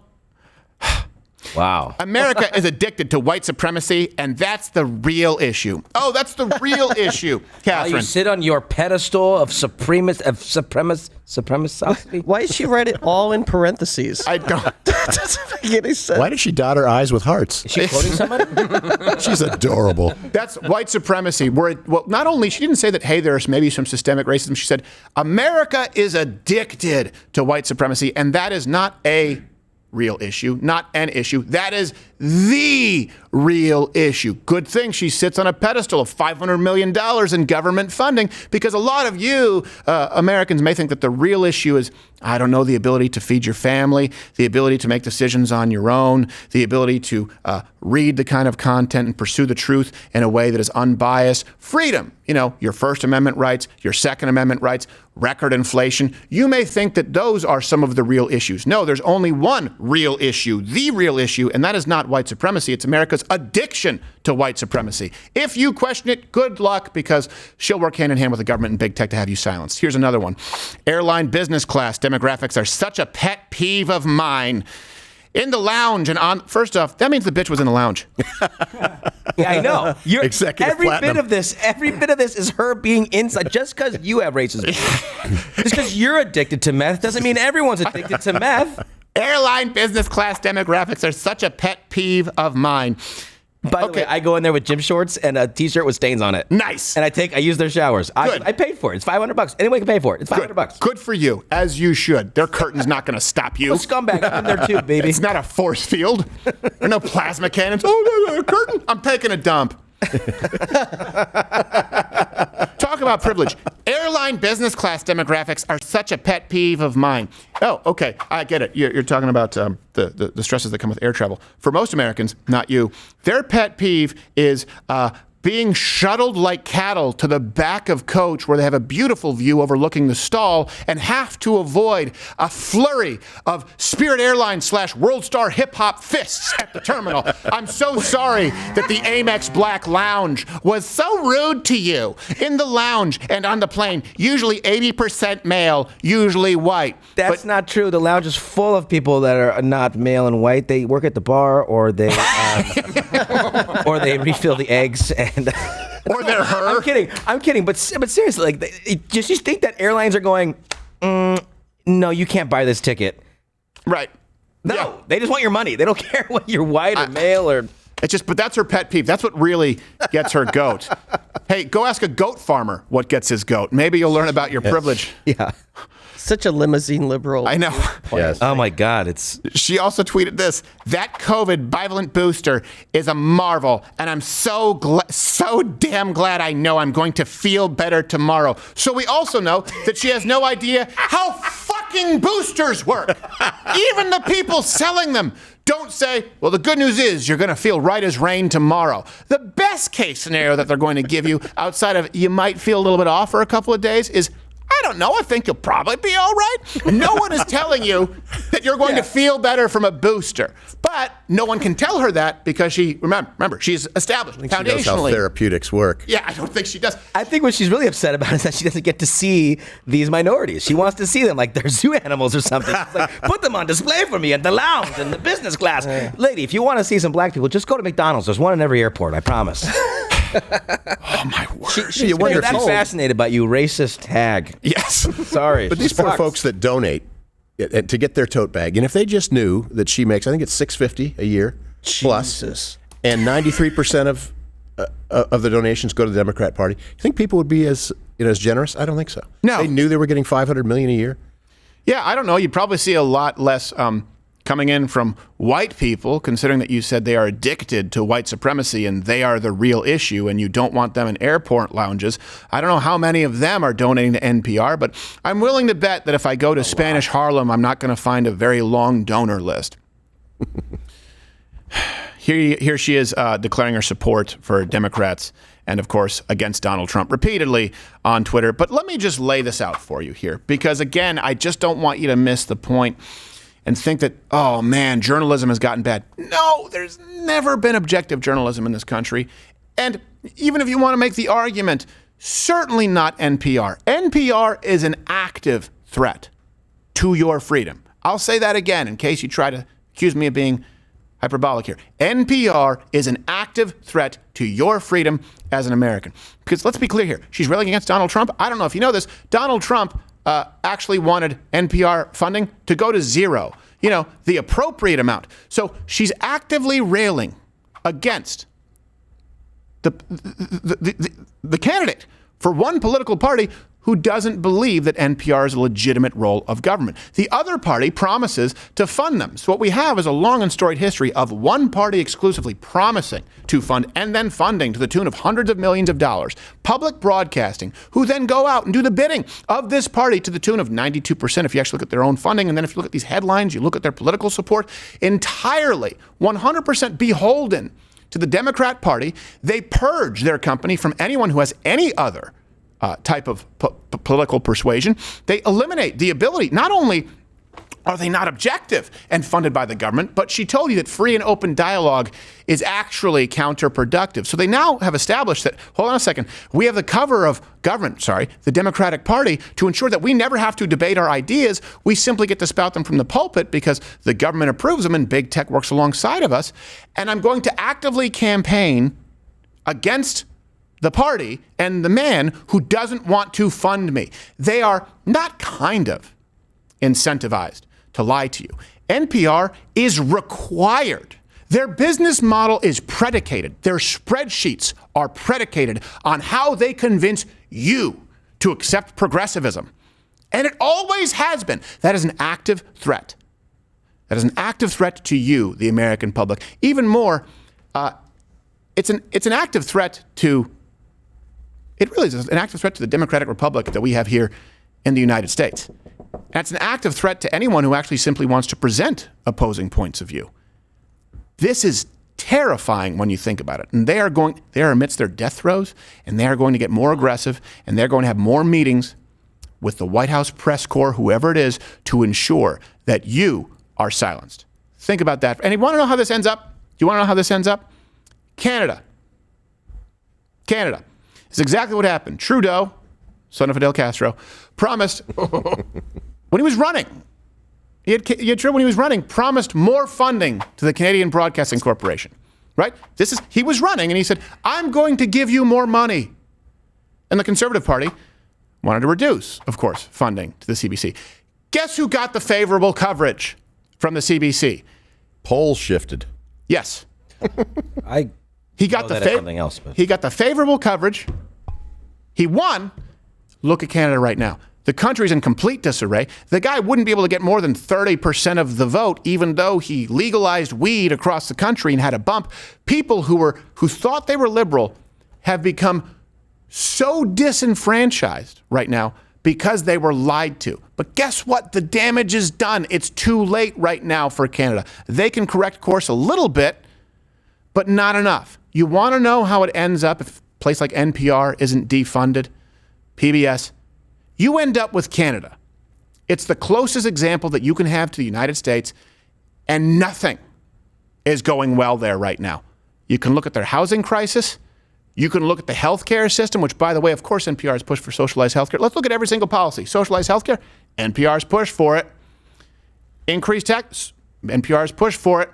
Wow. America is addicted to white supremacy, and that's the real issue. Oh, that's the real issue, Catherine. You sit on your pedestal of supremacy. Why did she write it all in parentheses? I don't. That doesn't make any sense. Why did she dot her eyes with hearts? Is she quoting somebody? She's adorable. That's white supremacy. Well, not only, she didn't say that, hey, there's maybe some systemic racism. She said, America is addicted to white supremacy, and that is not a real issue, not an issue. That is the real issue. Good thing she sits on a pedestal of $500 million in government funding, because a lot of you Americans may think that the real issue is, I don't know, the ability to feed your family, the ability to make decisions on your own, the ability to read the kind of content and pursue the truth in a way that is unbiased. Freedom, your First Amendment rights, your Second Amendment rights, record inflation. You may think that those are some of the real issues. No, there's only one real issue, the real issue, and that is not white supremacy. It's America's addiction to white supremacy. If you question it, good luck, because she'll work hand in hand with the government and big tech to have you silenced. Here's another one. Airline business class demographics are such a pet peeve of mine. In the lounge and on, first off, that means the bitch was in the lounge. Yeah, I know. Executive every platinum. Every bit of this is her being inside. Just because you have racism, just because you're addicted to meth doesn't mean everyone's addicted to meth. Airline business class demographics are such a pet peeve of mine. By the way, I go in there with gym shorts and a t-shirt with stains on it. Nice. And I use their showers. I paid for it. It's $500. Anyone can pay for it. It's $500. Good for you, as you should. Their curtain's not going to stop you. Well, scumbag, I'm in there too, baby. It's not a force field. There are no plasma cannons. Oh, no, curtain. I'm taking a dump. Talk about privilege. Airline business class demographics are such a pet peeve of mine. Oh, okay. I get it. You're talking about the stresses that come with air travel. For most Americans, not you, their pet peeve is being shuttled like cattle to the back of coach where they have a beautiful view overlooking the stall and have to avoid a flurry of Spirit Airlines / World Star hip hop fists at the terminal. I'm so sorry that the Amex Black Lounge was so rude to you. In the lounge and on the plane, usually 80% male, usually white. That's not true. The lounge is full of people that are not male and white. They work at the bar, or they or they refill the eggs, and or they're her. I'm kidding. But seriously, like, just you think that airlines are going, no, you can't buy this ticket. Right. No, they just want your money. They don't care whether you're white or male or. It's just, but that's her pet peeve. That's what really gets her goat. Hey, go ask a goat farmer what gets his goat. Maybe you'll learn about your privilege. Yeah. Such a limousine liberal. I know. Yes. Oh my God. She also tweeted this: that COVID bivalent booster is a marvel, and I'm so damn glad I know I'm going to feel better tomorrow. So we also know that she has no idea how fucking boosters work. Even the people selling them don't say, well, the good news is you're going to feel right as rain tomorrow. The best case scenario that they're going to give you, outside of you might feel a little bit off for a couple of days, is, I don't know, I think you'll probably be all right. No one is telling you that you're going to feel better from a booster. But no one can tell her that because remember, she's established foundationally. She knows how therapeutics work. Yeah, I don't think she does. I think what she's really upset about is that she doesn't get to see these minorities. She wants to see them like they're zoo animals or something. She's like, put them on display for me in the lounge and the business class. Lady, if you want to see some black people, just go to McDonald's. There's one in every airport, I promise. Oh my word! She's that fascinated by you, racist hag. Yes. Sorry. But these poor folks that donate to get their tote bag, and if they just knew that she makes, I think it's $650 a year plus, and 93% of the donations go to the Democrat Party, you think people would be as generous? I don't think so. No. They knew they were getting $500 million a year. Yeah, I don't know. You'd probably see a lot less coming in from white people, considering that you said they are addicted to white supremacy and they are the real issue and you don't want them in airport lounges. I don't know how many of them are donating to NPR, but I'm willing to bet that if I go to Spanish Harlem, I'm not going to find a very long donor list. Here she is declaring her support for Democrats and, of course, against Donald Trump repeatedly on Twitter. But let me just lay this out for you here, because, again, I just don't want you to miss the point and think that, oh, man, journalism has gotten bad. No, there's never been objective journalism in this country. And even if you want to make the argument, certainly not NPR. NPR is an active threat to your freedom. I'll say that again in case you try to accuse me of being hyperbolic here. NPR is an active threat to your freedom as an American. Because let's be clear here. She's railing against Donald Trump. I don't know if you know this. Donald Trump actually wanted NPR funding to go to zero, the appropriate amount. So she's actively railing against the candidate for one political party who doesn't believe that NPR is a legitimate role of government. The other party promises to fund them. So what we have is a long and storied history of one party exclusively promising to fund and then funding to the tune of hundreds of millions of dollars. Public broadcasting, who then go out and do the bidding of this party to the tune of 92% if you actually look at their own funding. And then if you look at these headlines, you look at their political support, entirely 100% beholden to the Democrat Party. They purge their company from anyone who has any other type of political persuasion. They eliminate the ability. Not only are they not objective and funded by the government, but she told you that free and open dialogue is actually counterproductive. So they now have established that, hold on a second, we have the cover of government, the Democratic Party, to ensure that we never have to debate our ideas. We simply get to spout them from the pulpit because the government approves them and big tech works alongside of us. And I'm going to actively campaign against the party and the man who doesn't want to fund me. They are not kind of incentivized to lie to you. NPR is required. Their business model is predicated. Their spreadsheets are predicated on how they convince you to accept progressivism. And it always has been. That is an active threat. That is an active threat to you, the American public. Even more, it's an active threat to It really is an active threat to the democratic republic that we have here in the United States. And it's an active threat to anyone who actually simply wants to present opposing points of view. This is terrifying when you think about it. And they are amidst their death throes, and they are going to get more aggressive, and they're going to have more meetings with the White House press corps, whoever it is, to ensure that you are silenced. Think about that. And you want to know how this ends up? You want to know how this ends up? Canada. It's exactly what happened. Trudeau, son of Fidel Castro, promised when he was running, promised more funding to the Canadian Broadcasting Corporation, right? He was running and he said, I'm going to give you more money. And the Conservative Party wanted to reduce, of course, funding to the CBC. Guess who got the favorable coverage from the CBC? Polls shifted. Yes. He got the favorable coverage. He won. Look at Canada right now. The country's in complete disarray. The guy wouldn't be able to get more than 30% of the vote, even though he legalized weed across the country and had a bump. People who thought they were liberal have become so disenfranchised right now because they were lied to. But guess what? The damage is done. It's too late right now for Canada. They can correct course a little bit, but not enough. You want to know how it ends up if a place like NPR isn't defunded? PBS? You end up with Canada. It's the closest example that you can have to the United States, and nothing is going well there right now. You can look at their housing crisis. You can look at the healthcare system, which, by the way, of course, NPR has pushed for socialized healthcare. Let's look at every single policy. Socialized healthcare, NPR's push for it. Increased tax, NPR's push for it.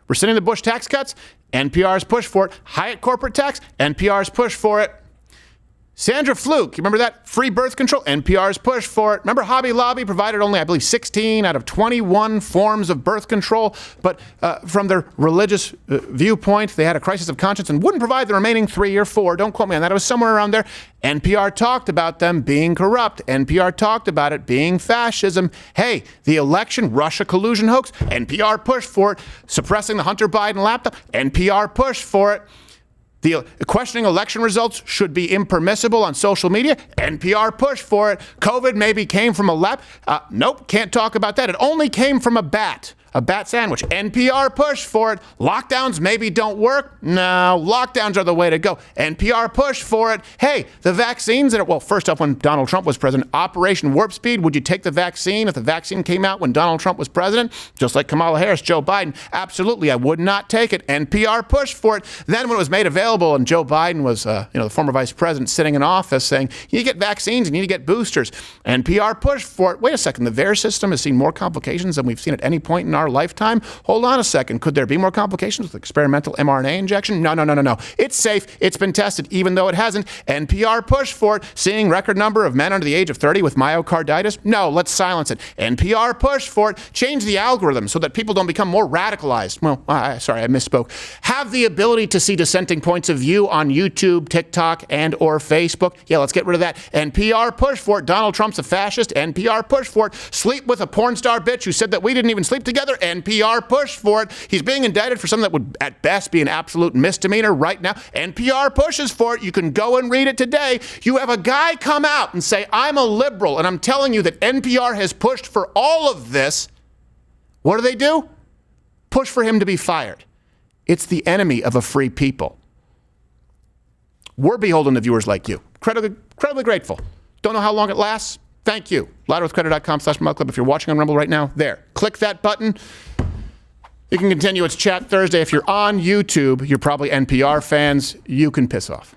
Rescinding the Bush tax cuts, NPR's push for it. Hyatt corporate tax, NPR's push for it. Sandra Fluke, you remember that? Free birth control, NPR's push for it. Remember Hobby Lobby provided only, I believe, 16 out of 21 forms of birth control, but from their religious viewpoint, they had a crisis of conscience and wouldn't provide the remaining 3 or 4. Don't quote me on that. It was somewhere around there. NPR talked about them being corrupt. NPR talked about it being fascism. Hey, the election, Russia collusion hoax, NPR pushed for it. Suppressing the Hunter Biden laptop, NPR pushed for it. The questioning election results should be impermissible on social media. NPR pushed for it. COVID maybe came from a lab. Nope, can't talk about that. It only came from a bat sandwich. NPR pushed for it. Lockdowns maybe don't work. No, lockdowns are the way to go. NPR pushed for it. Hey, the vaccines, first off, when Donald Trump was president, Operation Warp Speed, would you take the vaccine if the vaccine came out when Donald Trump was president? Just like Kamala Harris, Joe Biden. Absolutely, I would not take it. NPR pushed for it. Then when it was made available and Joe Biden was, the former vice president sitting in office saying, you need to get vaccines, you need to get boosters. NPR pushed for it. Wait a second, the VAERS system has seen more complications than we've seen at any point in our lifetime. Hold on a second. Could there be more complications with experimental mRNA injection? No. It's safe. It's been tested, even though it hasn't. NPR pushed for it. Seeing record number of men under the age of 30 with myocarditis? No, let's silence it. NPR pushed for it. Change the algorithm so that people don't become more radicalized. Well, I misspoke. Have the ability to see dissenting points of view on YouTube, TikTok, and or Facebook. Yeah, let's get rid of that. NPR pushed for it. Donald Trump's a fascist. NPR pushed for it. Sleep with a porn star bitch who said that we didn't even sleep together. NPR pushed for it. He's being indicted for something that would at best be an absolute misdemeanor right now. NPR pushes for it. You can go and read it today. You have a guy come out and say, I'm a liberal, and I'm telling you that NPR has pushed for all of this. What do? Push for him to be fired. It's the enemy of a free people. We're beholden to viewers like you. Incredibly grateful. Don't know how long it lasts. Thank you. louderwithcredit.com/MuckClub. If you're watching on Rumble right now, there. Click that button. You can continue. It's Chat Thursday. If you're on YouTube, you're probably NPR fans. You can piss off.